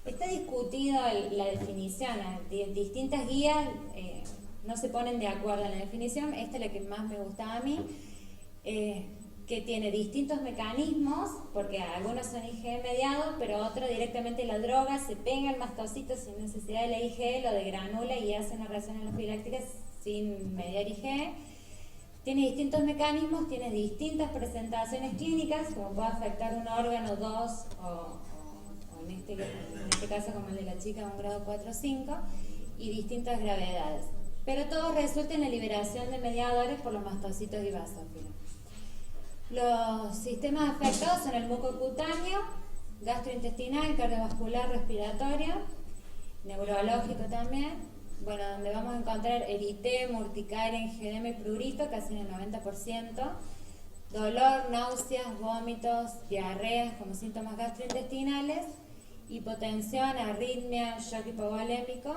Está discutido la definición, distintas guías no se ponen de acuerdo en la definición. Esta es la que más me gustaba a mí. Que tiene distintos mecanismos, porque algunos son IgE mediados, pero otros directamente la droga se pega al mastocito sin necesidad de la IgE, lo degranula y hace una reacción anafiláctica sin mediar IgE. Tiene distintos mecanismos, tiene distintas presentaciones clínicas, como puede afectar un órgano 2 o en este caso como el de la chica, un grado 4 o 5, y distintas gravedades. Pero todo resulta en la liberación de mediadores por los mastocitos y basófilos. Los sistemas afectados son el mucocutáneo, gastrointestinal, cardiovascular, respiratorio, neurológico también. Bueno, donde vamos a encontrar eritema, urticaria, angioedema y prurito, casi en el 90%. Dolor, náuseas, vómitos, diarreas como síntomas gastrointestinales, hipotensión, arritmia, shock hipovolémico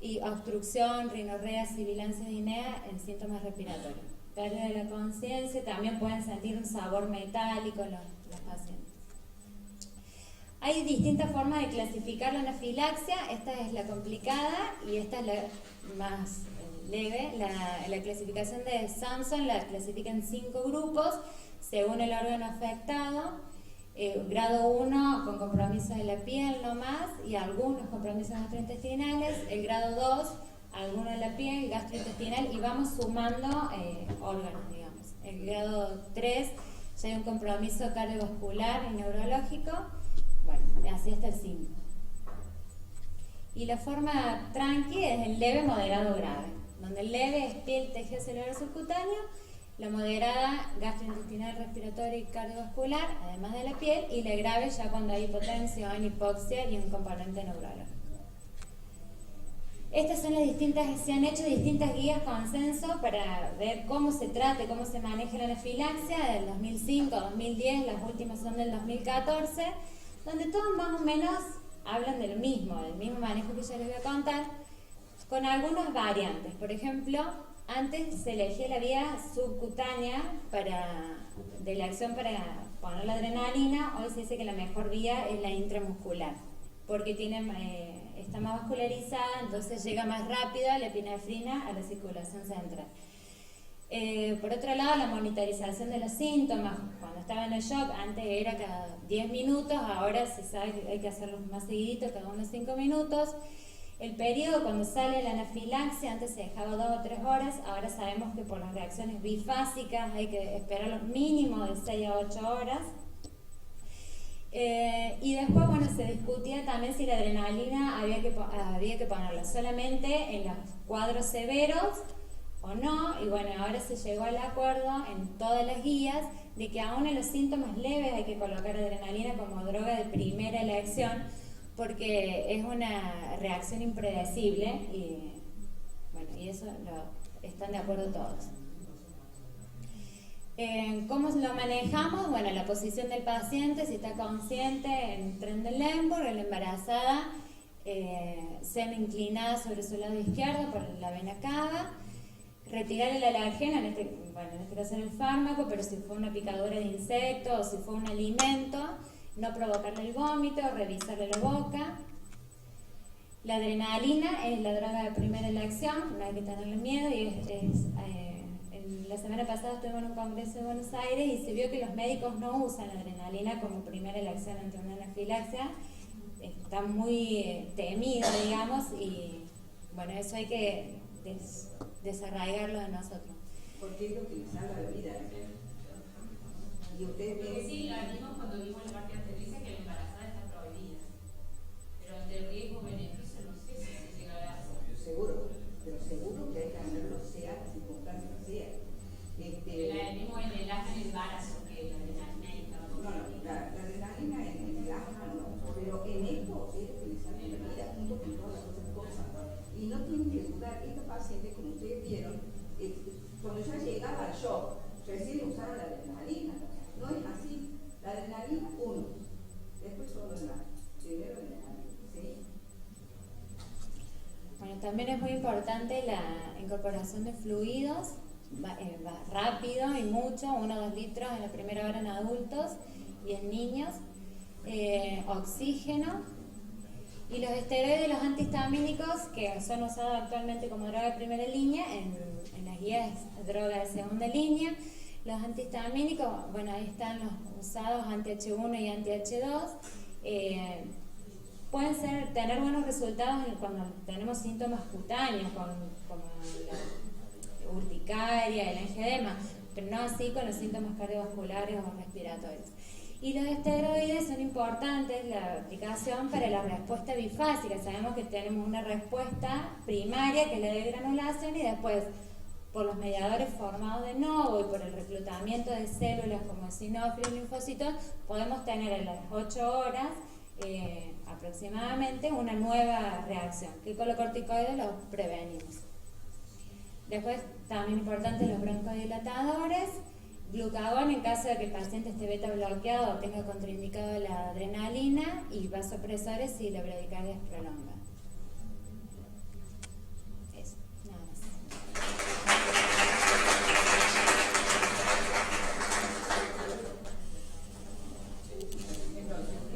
y obstrucción, rinorrea, sibilancia, disnea en síntomas respiratorios. Pérdida de la conciencia, también pueden sentir un sabor metálico los pacientes. Hay distintas formas de clasificar la anafilaxia, esta es la complicada y esta es la más leve. La clasificación de Samson la clasifica en 5 grupos según el órgano afectado. Grado 1 con compromiso de la piel nomás y algunos compromisos gastrointestinales. El grado 2 alguno de la piel, gastrointestinal, y vamos sumando órganos, digamos. El grado 3 ya hay un compromiso cardiovascular y neurológico, bueno, así hasta el 5. Y la forma tranqui es el leve, moderado, grave, donde el leve es piel, tejido celular subcutáneo, la moderada gastrointestinal, respiratoria y cardiovascular, además de la piel, y la grave ya cuando hay hipotensión, hipoxia y un componente neurológico. Estas son las distintas, se han hecho distintas guías consenso para ver cómo se trata y cómo se maneja la anafilaxia del 2005, 2010, las últimas son del 2014, donde todos más o menos hablan del mismo manejo que ya les voy a contar, con algunas variantes. Por ejemplo, antes se elegía la vía subcutánea de la acción para poner la adrenalina. Hoy se dice que la mejor vía es la intramuscular, porque está más vascularizada, entonces llega más rápida la epinefrina a la circulación central. Por otro lado, la monitorización de los síntomas, cuando estaba en el shock, antes era cada 10 minutos, ahora se sabe que hay que hacerlos más seguiditos, cada unos 5 minutos. El periodo cuando sale la anafilaxia, antes se dejaba 2 o 3 horas, ahora sabemos que por las reacciones bifásicas hay que esperar los mínimos de 6 a 8 horas. Y después, bueno, se discutía también si la adrenalina había que ponerla solamente en los cuadros severos o no, y bueno, ahora se llegó al acuerdo en todas las guías de que aún en los síntomas leves hay que colocar adrenalina como droga de primera elección, porque es una reacción impredecible y bueno, y eso están de acuerdo todos. ¿Cómo lo manejamos? Bueno, la posición del paciente, si está consciente en Trendelenburg, la embarazada semi inclinada sobre su lado izquierdo por la vena cava. Retirar el alergeno, en este caso el fármaco, pero si fue una picadura de insecto o si fue un alimento, no provocarle el vómito, revisarle la boca. La adrenalina es la droga de primera elección, no hay que tenerle miedo, y la semana pasada estuvimos en un congreso de Buenos Aires y se vio que los médicos no usan la adrenalina como primera elección ante una anafilaxia. Está muy temido, digamos, y bueno, eso hay que desarraigarlo de nosotros. Porque es lo que les salva la vida. Y ustedes Porque sí, la vimos cuando vimos la parte anterior, dice que la embarazada está prohibida. Pero ante el riesgo-beneficio no sé si se llegará a hacer. seguro, pero seguro que hay que hacerlo, sea la circunstancia que sea. El mismo en el asma del embarazo, que la adrenalina estaba la adrenalina en el asma no, pero en esto es lo que les salva la vida, junto con todas las otras cosas. Y no tienen que dudar, estos pacientes, como ustedes vieron, cuando ya llegaba al shock, recién usaron la adrenalina. No es así. La adrenalina, uno. Después todo lo demás. Primero adrenalina, ¿sí? Bueno, también es muy importante la incorporación de fluidos, va rápido y mucho, 1 o 2 litros en la primera hora en adultos y en niños. Oxígeno. Y los esteroides y los antihistamínicos, que son usados actualmente como droga de primera línea, en las guías droga de segunda línea. Los antihistamínicos, bueno, ahí están los usados anti-H1 y anti-H2. Pueden tener buenos resultados cuando tenemos síntomas cutáneos, como la urticaria, el angedema, pero no así con los síntomas cardiovasculares o respiratorios. Y los esteroides son importantes, la aplicación para la respuesta bifásica. Sabemos que tenemos una respuesta primaria, que es la de granulación, y después, por los mediadores formados de novo y por el reclutamiento de células como eosinófilos y linfocitos, podemos tener a las 8 horas aproximadamente una nueva reacción, que con los corticoides los prevenimos. Después, también importante, los broncodilatadores. Glucagón en caso de que el paciente esté beta bloqueado o tenga contraindicado la adrenalina, y vasopresores si la bradicardia es prolongada. Eso, nada más. Entonces,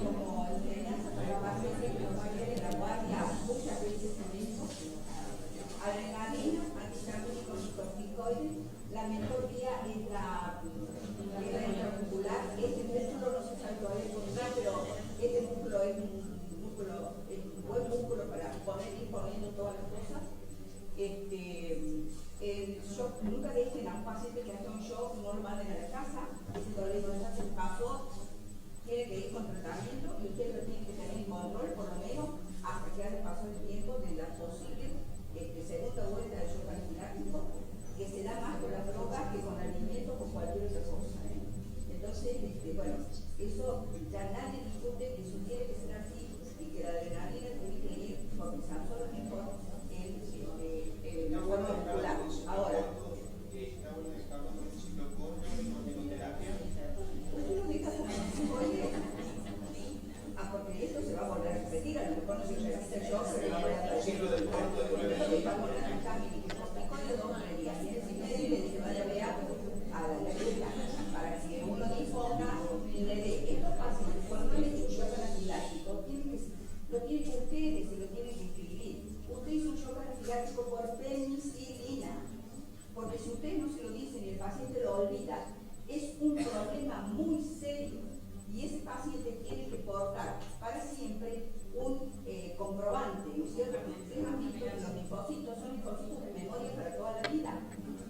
como enseñanza para pacientes que no vayan en la guardia, muchas veces tenemos adrenalina, antihistamínicos y corticoides. La mejor vía es la intramuscular. Este músculo no se sabe todavía encontrar, pero este músculo es un buen músculo para poder ir poniendo todas las cosas. El shock, nunca dejen a un paciente que hace un shock, no lo manden a la casa. Ese dolor ya se pasó, tiene que ir con tratamiento y ustedes lo tienen que tener en control, por lo menos hasta que haya pasado el tiempo de la posible segunda vuelta del shock anafiláctico, que se da más con la droga que con alimento o con cualquier otra cosa. Entonces, bueno, eso ya nadie discute que eso tiene que ser así y que la adrenalina tiene que ir compensando lo mejor el cuerpo muscular. Ahora, porque esto se va a volver a repetir, a lo mejor no se repite el shock, se va a volver a repetir. ustedes se lo tienen que escribir. Usted hizo un shock anafiláctico por penicilina. Porque si ustedes no se lo dicen y el paciente lo olvida, es un problema muy serio. Y ese paciente tiene que portar para siempre un comprobante, ¿no es cierto? Ustedes han visto que los linfocitos son linfocitos de memoria para toda la vida,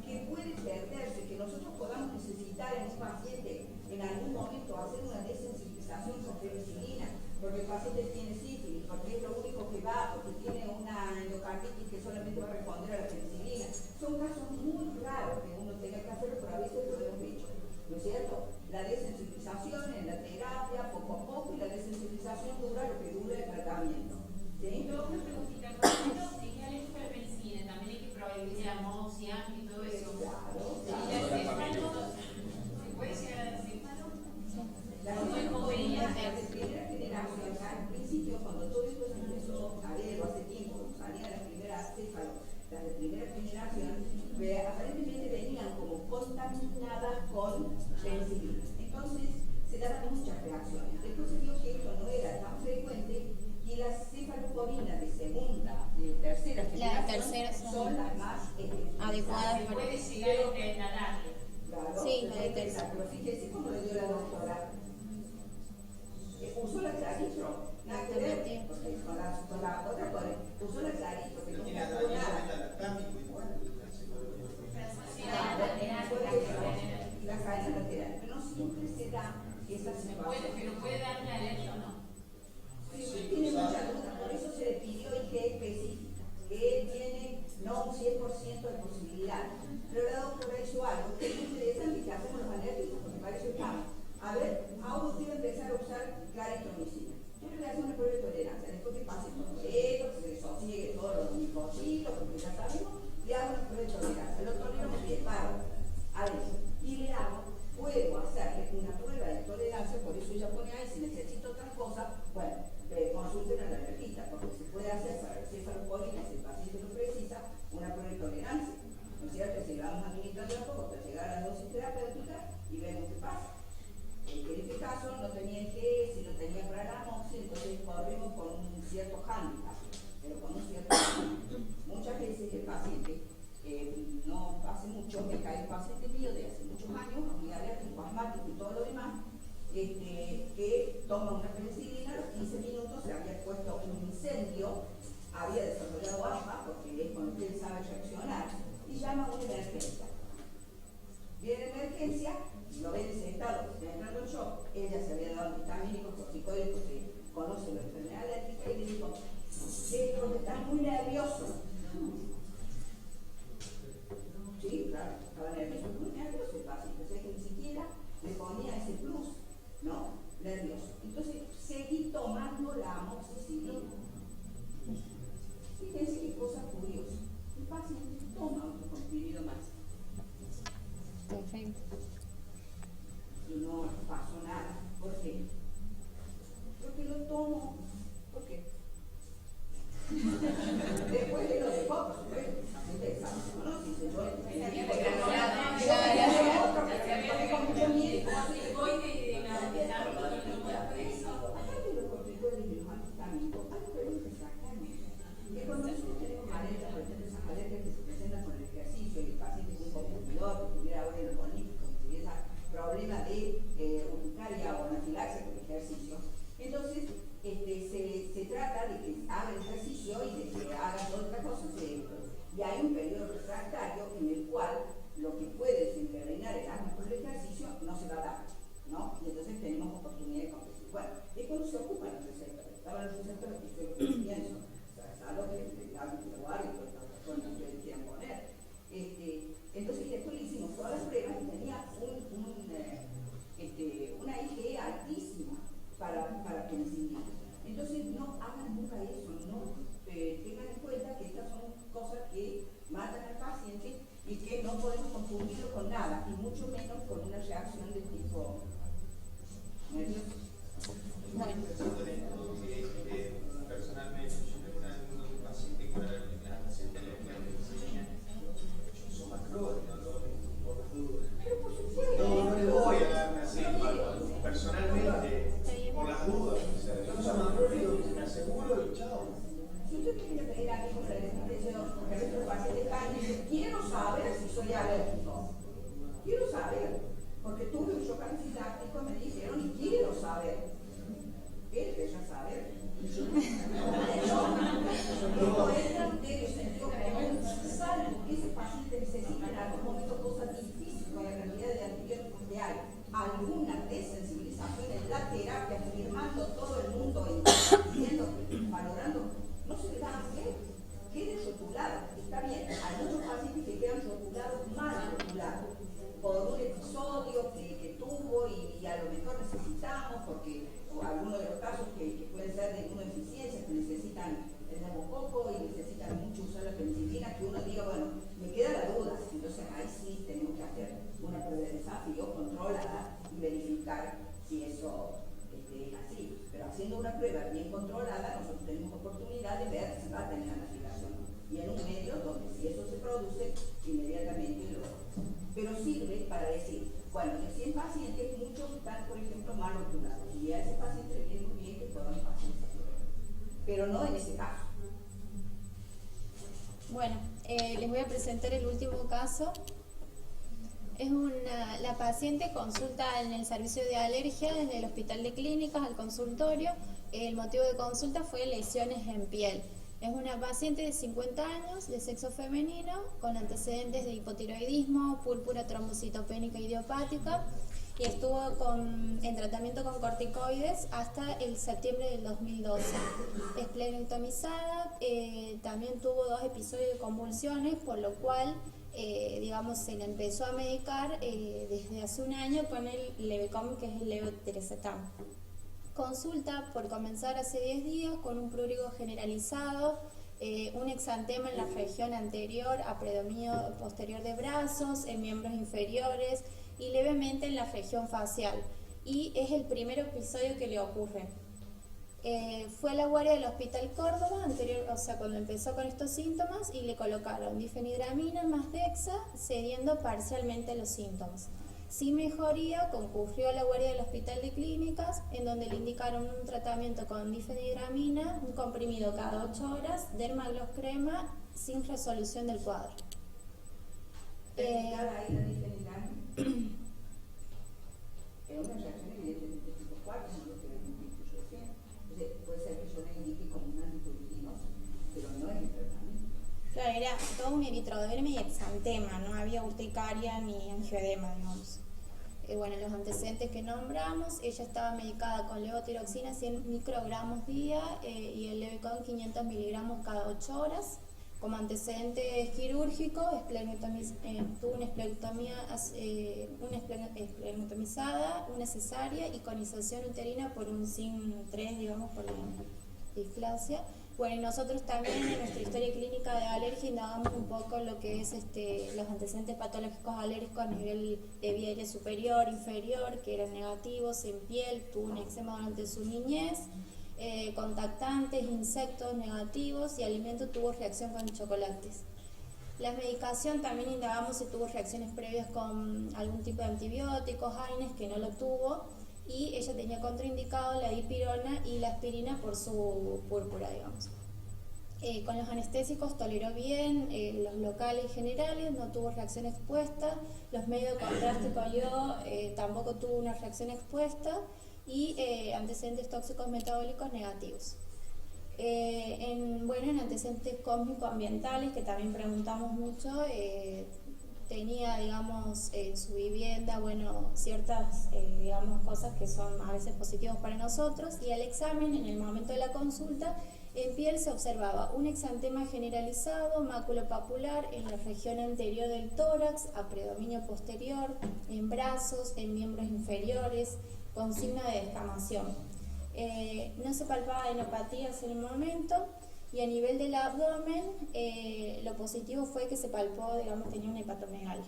que puede perderse, que nosotros podamos necesitar en un paciente en algún momento hacer una desensibilización con penicilina, porque el paciente tiene sífilis, porque es lo único que va, porque tiene una endocarditis que solamente va a responder a la penicilina. Son casos muy raros que uno tenga que hacerlo, pero a veces lo hemos hecho, ¿no es cierto? La desensibilización en la terapia, poco a poco, y la desensibilización dura lo que dura el tratamiento. ¿Sí? Yo una preguntita, por ejemplo, si es alérgico a la penicilina, también hay que prohibir la amoxia y todo eso. Claro, ¿Y el céfalo? ¿Se puede llegar al céfalo? ¿Cómo es conveniente? Las de primera generación, al principio, cuando todo esto se empezó a ver, hace tiempo, salían las primeras céfalos, las de primera generación, aparentemente venían como contaminadas con penicilina. Entonces se daban muchas reacciones. Después se vio que esto no era tan frecuente y las cefaloporinas de segunda, de tercera generación son las más adecuadas. Se puede llegar a tratarle. Claro, Sí, la de tercera. exacto. Fíjese cómo le dio la doctora. Usó la Claritro, nada que ver, porque con la otra usó la Claritro, que no me acuerdo nada. La cadena lateral, pero no siempre se da esa situación. Pero puede dar una alergia o no. Si usted tiene mucha duda, por eso se le pidió IG específica, que él tiene no un 100% de posibilidad. Pero la doctora hizo algo que es interesante, que hacemos los alérgicos, porque para eso estamos. A ver, ahora usted va a empezar a usar claritromicina. Yo le voy a hacer una prueba de tolerancia, después que pase todo esto, que se desosiegue todos los linfocitos, porque ya sabemos, le hago una prueba de tolerancia. Lo tolero muy bien, paro. A ver, y le hago, puedo hacerle una prueba de tolerancia, por eso ella pone ahí, si necesito otra cosa, bueno, consulten a la alergista, porque se puede hacer para el cefalosporina, si el paciente lo precisa, una prueba de tolerancia. ¿No es cierto? Si la vamos administrando a poco hasta llegar a la dosis terapéutica y vemos qué pasa. En este caso no tenía IgS, no tenía para la amoxia, entonces corrimos con un cierto hándicap, pero con un cierto hándicap. Muchas veces el paciente, no hace mucho, me cae un paciente mío de hace muchos años, muy alérgico, asmático y todo lo demás, que toma una penicilina, a los 15 minutos se había puesto un incendio, había desarrollado asma, porque es cuando él sabe reaccionar, y llama a una emergencia. Viene emergencia, lo ve en ese estado, que está entrando en shock, ella se había dado vitamínicos, corticoides, porque conoce la enfermedad alérgica, y le dijo, porque estás muy nervioso. Sí, claro, estaba nervioso, muy nervioso el paciente, o sea que ni siquiera le ponía ese plus, ¿no? Nervioso. Entonces, seguí tomando la amoxicilina. Fíjense qué cosa curiosa. El paciente toma otro comprimido más. Perfecto. Y no pasó nada. ¿Por qué? Porque lo tomo. ¿Por qué? Después de lo dejó, Si usted me viene a pedir a mí con la desnutrición, porque a veces los pacientes están y dicen, quiero saber si soy alérgico. Quiero saber, porque tuve un shock anafiláctico, me dijeron, y quiero saber. Él quería saber. Esto entra de sentido común, salvo que ese paciente necesita en algún momento cosas difíciles con la cantidad de antibióticos que hay, alguna desensibilización en la terapia, firmando todo el mundo y viendo, valorando, no se le da a hacer, quede rotulado. Está bien, hay muchos pacientes que quedan rotulados, mal rotulados, por un episodio que tuvo y a lo mejor necesitamos, porque o algunos de los casos que pueden ser de inmunodeficiencia, que necesitan el neumococo y necesitan mucho usar la penicilina, que uno diga, bueno, me queda la duda, entonces ahí sí tenemos que hacer una prueba de desafío controlada y verificar si eso es así. Pero haciendo una prueba bien controlada, nosotros tenemos oportunidad de ver si va a tener anafilaxia o no. Y en un medio donde si eso se produce, inmediatamente lo... Pero sirve para decir, bueno, de 100 pacientes, muchos están, por ejemplo, mal rotulados. Y a ese paciente le viene muy bien que todos los pacientes se prueben. Pero no en ese caso. Bueno, les voy a presentar el último caso. Es la paciente consulta en el servicio de alergia desde el hospital de clínicas al consultorio. El motivo de consulta fue lesiones en piel. Es una paciente de 50 años, de sexo femenino, con antecedentes de hipotiroidismo, púrpura trombocitopénica idiopática, y estuvo en tratamiento con corticoides hasta el septiembre del 2012. Esplenectomizada, también tuvo 2 episodios de convulsiones, por lo cual se le empezó a medicar desde hace un año con el Levecom, que es el levetiracetam. Consulta por comenzar hace 10 días con un prurigo generalizado, un exantema en la región anterior a predominio posterior de brazos, en miembros inferiores y levemente en la región facial. Y es el primer episodio que le ocurre. Fue a la guardia del Hospital Córdoba, cuando empezó con estos síntomas, y le colocaron difenhidramina más Dexa, cediendo parcialmente los síntomas. Sin mejoría, concurrió a la guardia del Hospital de Clínicas, en donde le indicaron un tratamiento con difenhidramina, un comprimido cada 8 horas, Dermagloss crema, sin resolución del cuadro. Ahí la difenhidramina es una reacción evidentemente tipo 4, no lo que me indico yo recién. Entonces, puede ser que yo le indique como un antitubulinoso, pero no es el tratamiento. Claro, era todo un eritroderma y exantema, no había urticaria ni angioedema, digamos. Los antecedentes que nombramos, ella estaba medicada con levotiroxina 100 microgramos día y el Levecom 500 miligramos cada 8 horas. Como antecedentes quirúrgicos, tuvo una esplenectomizada, una cesárea y conización uterina por un SIN3, digamos, por la displasia. Bueno, y nosotros también en nuestra historia clínica de alergia indagamos un poco lo que es los antecedentes patológicos alérgicos a nivel de vía aérea superior, inferior, que eran negativos en piel, tuvo un eczema durante su niñez, contactantes, insectos negativos y alimento tuvo reacción con chocolates. La medicación también indagamos si tuvo reacciones previas con algún tipo de antibióticos, AINES, que no lo tuvo, y ella tenía contraindicado la dipirona y la aspirina por su púrpura, digamos. Con los anestésicos toleró bien, los locales y generales, no tuvo reacción expuesta, los medios de contraste con yodo tampoco tuvo una reacción expuesta, y antecedentes tóxicos metabólicos negativos. En antecedentes cósmico-ambientales, que también preguntamos mucho, tenía, digamos, en su vivienda, ciertas, cosas que son a veces positivas para nosotros, y al examen, en el momento de la consulta, en piel se observaba un exantema generalizado, maculopapular en la región anterior del tórax, a predominio posterior, en brazos, en miembros inferiores, con signo de descamación. No se palpaba enopatías en el momento, y a nivel del abdomen, lo positivo fue que se palpó, tenía una hepatomegalia.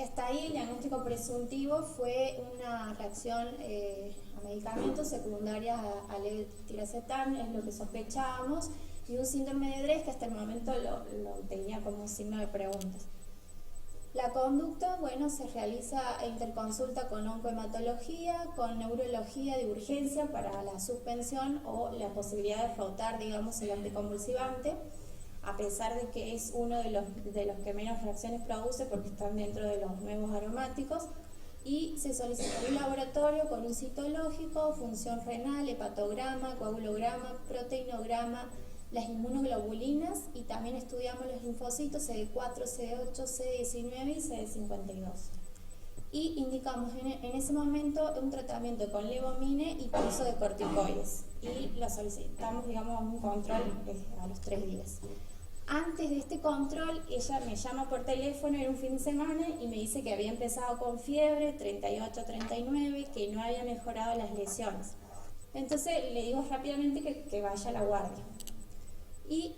Hasta ahí el diagnóstico presuntivo fue una reacción a medicamentos secundarias a levetiracetam, es lo que sospechábamos, y un síndrome de Dres que hasta el momento lo tenía como un signo de preguntas. La conducta, bueno, se realiza interconsulta con oncohematología, con neurología de urgencia para la suspensión o la posibilidad de rotar, digamos, el anticonvulsivante, a pesar de que es uno de los que menos reacciones produce porque están dentro de los nuevos aromáticos. Y se solicita un laboratorio con un citológico, función renal, hepatograma, coagulograma, proteinograma, las inmunoglobulinas, y también estudiamos los linfocitos CD4, CD8, CD19 y CD52. Y indicamos en ese momento un tratamiento con levomine y uso de corticoides. Y lo solicitamos, digamos, un control a los 3 días. Antes de este control, ella me llama por teléfono, era un fin de semana, y me dice que había empezado con fiebre, 38, 39, que no había mejorado las lesiones. Entonces le digo rápidamente que vaya a la guardia. Y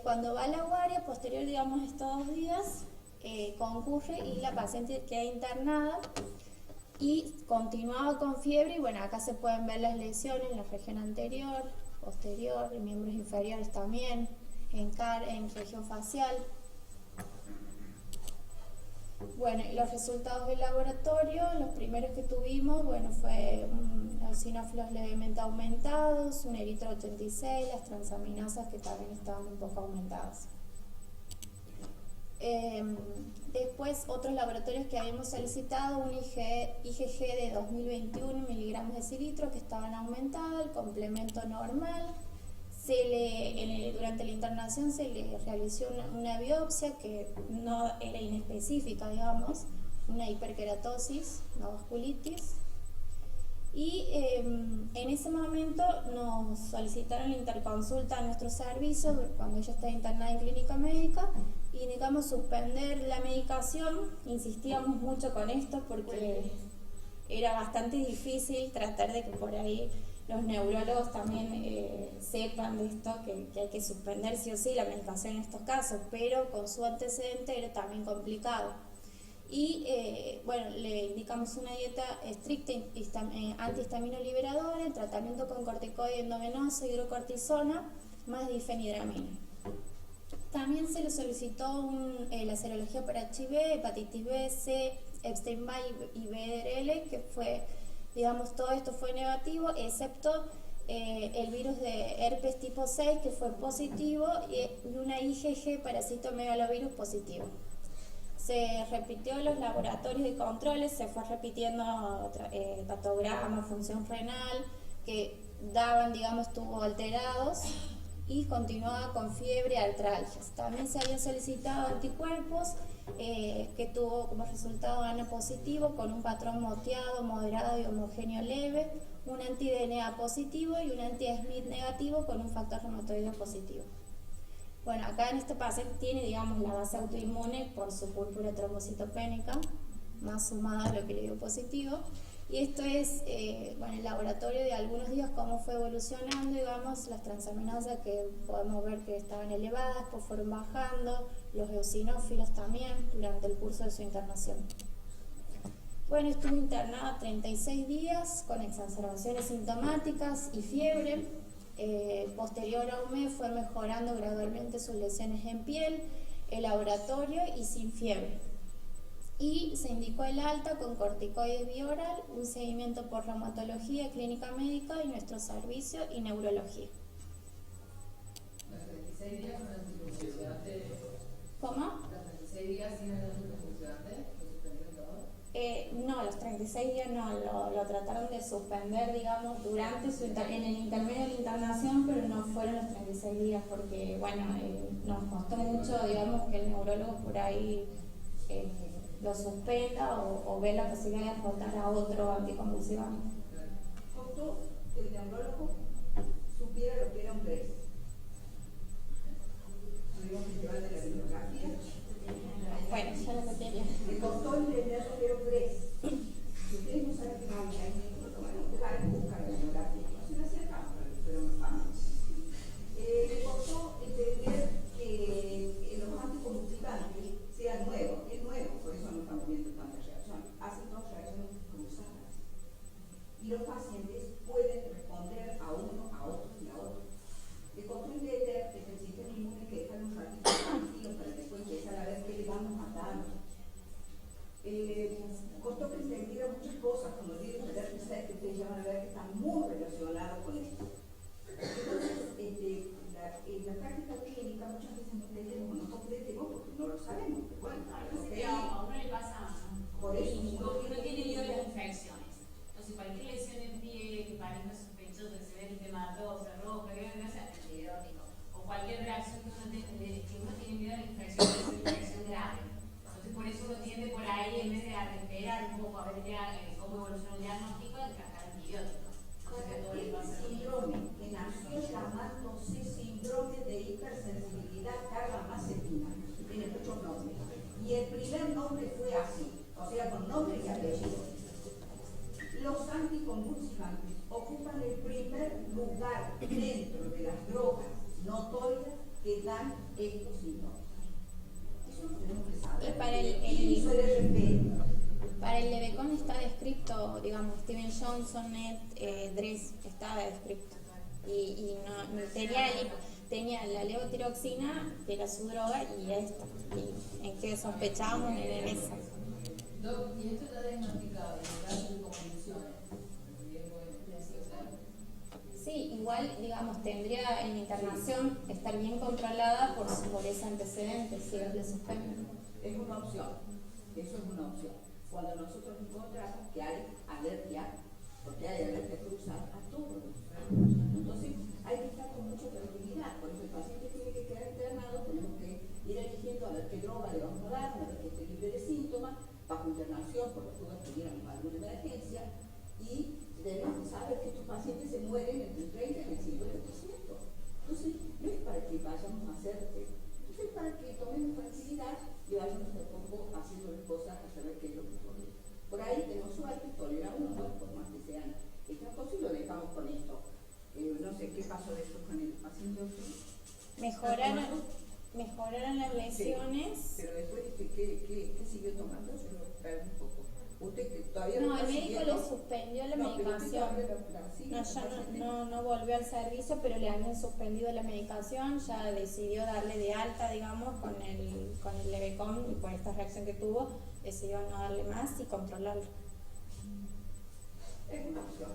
cuando va a la guardia, posterior, digamos, a estos 2 días, concurre y la paciente queda internada y continuaba con fiebre. Y bueno, acá se pueden ver las lesiones en la región anterior, posterior, en miembros inferiores también, en región facial. Bueno, y los resultados del laboratorio, los primeros que tuvimos, bueno, fue eosinófilos levemente aumentados, un eritro 86, las transaminasas que también estaban un poco aumentadas. Después, otros laboratorios que habíamos solicitado, un IgG de 2021 miligramos de cilitro que estaban aumentados, el complemento normal. Durante la internación se le realizó una biopsia que no era inespecífica, digamos, una hiperkeratosis, una vasculitis. Y en ese momento nos solicitaron la interconsulta a nuestro servicio cuando ella está internada en clínica médica, y indicamos suspender la medicación. Insistíamos mucho con esto porque era bastante difícil tratar de que por ahí los neurólogos también sepan de esto, que hay que suspender sí o sí la medicación en estos casos, pero con su antecedente era también complicado. Y bueno, le indicamos una dieta estricta antihistamino liberadora, el tratamiento con corticoide endovenoso, hidrocortisona, más difenidramina. También se le solicitó la serología para HIV, hepatitis B, C, Epstein-Barr y VRL, que fue, digamos, todo esto fue negativo, excepto el virus de herpes tipo 6, que fue positivo, y una IgG para citomegalovirus positivo. Se repitió los laboratorios de controles, se fue repitiendo hepatograma, función renal, que daban, digamos, estuvo alterados, y continuaba con fiebre, artralgias. También se habían solicitado anticuerpos, que tuvo como resultado ANA positivo con un patrón moteado, moderado y homogéneo leve, un anti-DNA positivo y un anti-SMIT negativo con un factor reumatoide positivo. Bueno, acá en este paciente tiene, digamos, la base autoinmune por su púrpura trombocitopénica, más sumada a lo que le dio positivo. Y esto es, bueno, el laboratorio de algunos días, cómo fue evolucionando, digamos, las transaminasas que podemos ver que estaban elevadas, pues fueron bajando, los eosinófilos también, durante el curso de su internación. Bueno, estuvo internada 36 días con exacerbaciones sintomáticas y fiebre. Posterior a un mes fue mejorando gradualmente sus lesiones en piel, el laboratorio y sin fiebre. Y se indicó el alta con corticoides bioral, un seguimiento por reumatología, clínica médica y nuestro servicio y neurología. ¿Los 36 días son anticonvulsivantes? ¿Cómo? ¿Los 36 días sin anticonvulsivantes? ¿Lo suspendieron todo? No, los 36 días no, lo trataron de suspender, digamos, durante en el intermedio de la internación, pero no fueron los 36 días porque, bueno, nos costó mucho, digamos, que el neurólogo por ahí lo suspenda o ve la posibilidad de rotar a otro anticonvulsivante. Costó que el neurólogo supiera lo que era un PRES. Tuvimos que llevar de la bibliografía. Bueno, ya lo metería. Me costó entender lo que era un PRES. Si ustedes no saben qué es buscar la bibliografía. No se me hacía caso, pero no vamos. Me costó entender que los anticonvulsivantes sean nuevos. Es nuevo, por eso no estamos viendo tantas reacciones. Hacen 2 reacciones cruzadas. Y los pacientes pueden responder a uno, a otro y a otro. Sonnet, Dres, estaba descrito. Y no tenía la levotiroxina, que era su droga, y esta. Y en que sospechábamos en esa. Doc, y esto está diagnosticado en el caso de convulsiones, riesgo de ansiedad. Sí, igual, digamos, tendría en internación estar bien controlada por ese antecedente, si le suspenden. Es una opción, eso es una opción. Cuando nosotros encontramos que hay alergia, porque hay alergia cruzada a todos los fármacos, entonces hay que estar con mucha tranquilidad. Por eso el paciente tiene que quedar internado, tenemos que ir eligiendo a ver qué droga le vamos a dar, una vez que esté libre de síntomas, bajo internación, por las dudas tuviéramos alguna emergencia, y debemos saber que estos pacientes se mueren entre el 30 y el 50%. Entonces, no es para que vayamos a hacer, es para que tomemos tranquilidad y vayamos de a poco haciendo las cosas a saber qué es lo que tolera. Por ahí tenemos suerte, toleramos dos, por más que sean estos, y lo dejamos con esto. No sé qué pasó después con el paciente. Mejoraron las lesiones. Sí, pero después, ¿qué siguió tomando? Yo lo perdí un poco. Usted que todavía No, está el médico siguiendo. le suspendió la No, pero usted medicación. todavía la sigue, No, ya no volvió al servicio, pero le habían suspendido la medicación, ya decidió darle de alta, digamos, con el Levecom, y por esta reacción que tuvo, decidió no darle más y controlarlo, Es una opción.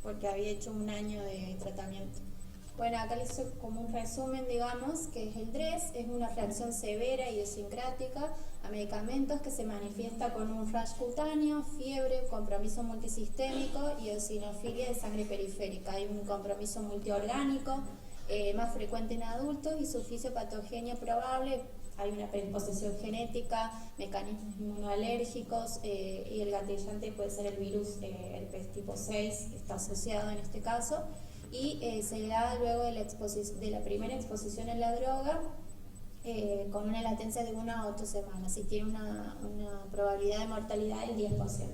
porque había hecho un año de tratamiento. Bueno, acá les hice como un resumen, digamos, que es el DRES, es una reacción severa idiosincrática a medicamentos que se manifiesta con un rash cutáneo, fiebre, compromiso multisistémico y eosinofilia de sangre periférica. Hay un compromiso multiorgánico, más frecuente en adultos, y su fisiopatogenia probable. Hay una predisposición genética, mecanismos inmunoalérgicos, y el gatillante puede ser el virus herpes tipo 6, está asociado en este caso. Y se da luego de la primera exposición en la droga, con una latencia de 1 a 8 semanas, y tiene una probabilidad de mortalidad del 10%.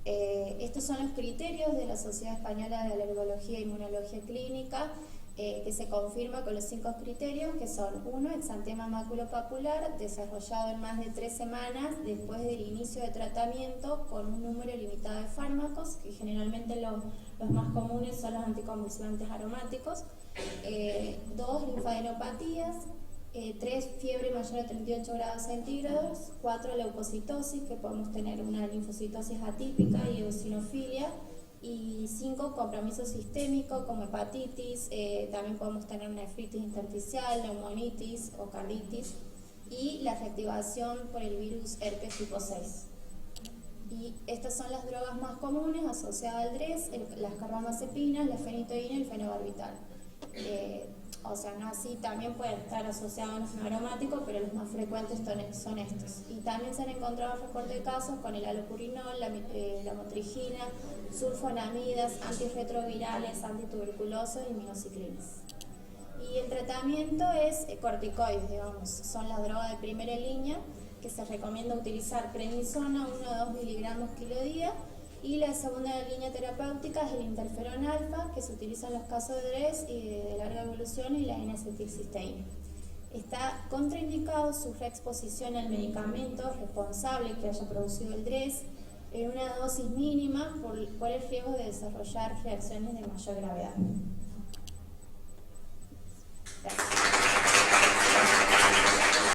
Estos son los criterios de la Sociedad Española de Alergología e Inmunología Clínica, que se confirma con los 5 criterios, que son: 1, exantema maculopapular, desarrollado en más de 3 semanas después del inicio de tratamiento, con un número limitado de fármacos, que generalmente los más comunes son los anticonvulsivantes aromáticos. 2, linfadenopatías. 3, fiebre mayor a 38 grados centígrados. 4, leucocitosis, que podemos tener una linfocitosis atípica y eosinofilia. Y 5, compromiso sistémico como hepatitis, también podemos tener nefritis intersticial, neumonitis o carditis, y la reactivación por el virus herpes tipo 6. Y estas son las drogas más comunes asociadas al DRES: las carbamazepinas, la fenitoína y el fenobarbital. O sea, no así, también pueden estar asociados a los aromáticos, pero los más frecuentes son estos. Y también se han encontrado reportes de casos con el alopurinol, la motrigina, sulfonamidas, antirretrovirales, antituberculosos y minociclinas. Y el tratamiento es corticoides, digamos, son las drogas de primera línea, que se recomienda utilizar prednisona 1 a 2 miligramos kilo día. Y la segunda línea terapéutica es el interferón alfa, que se utiliza en los casos de DRES y de larga evolución, y la N-acetilcisteína. Está contraindicado su reexposición al medicamento responsable que haya producido el DRES en una dosis mínima por el riesgo de desarrollar reacciones de mayor gravedad.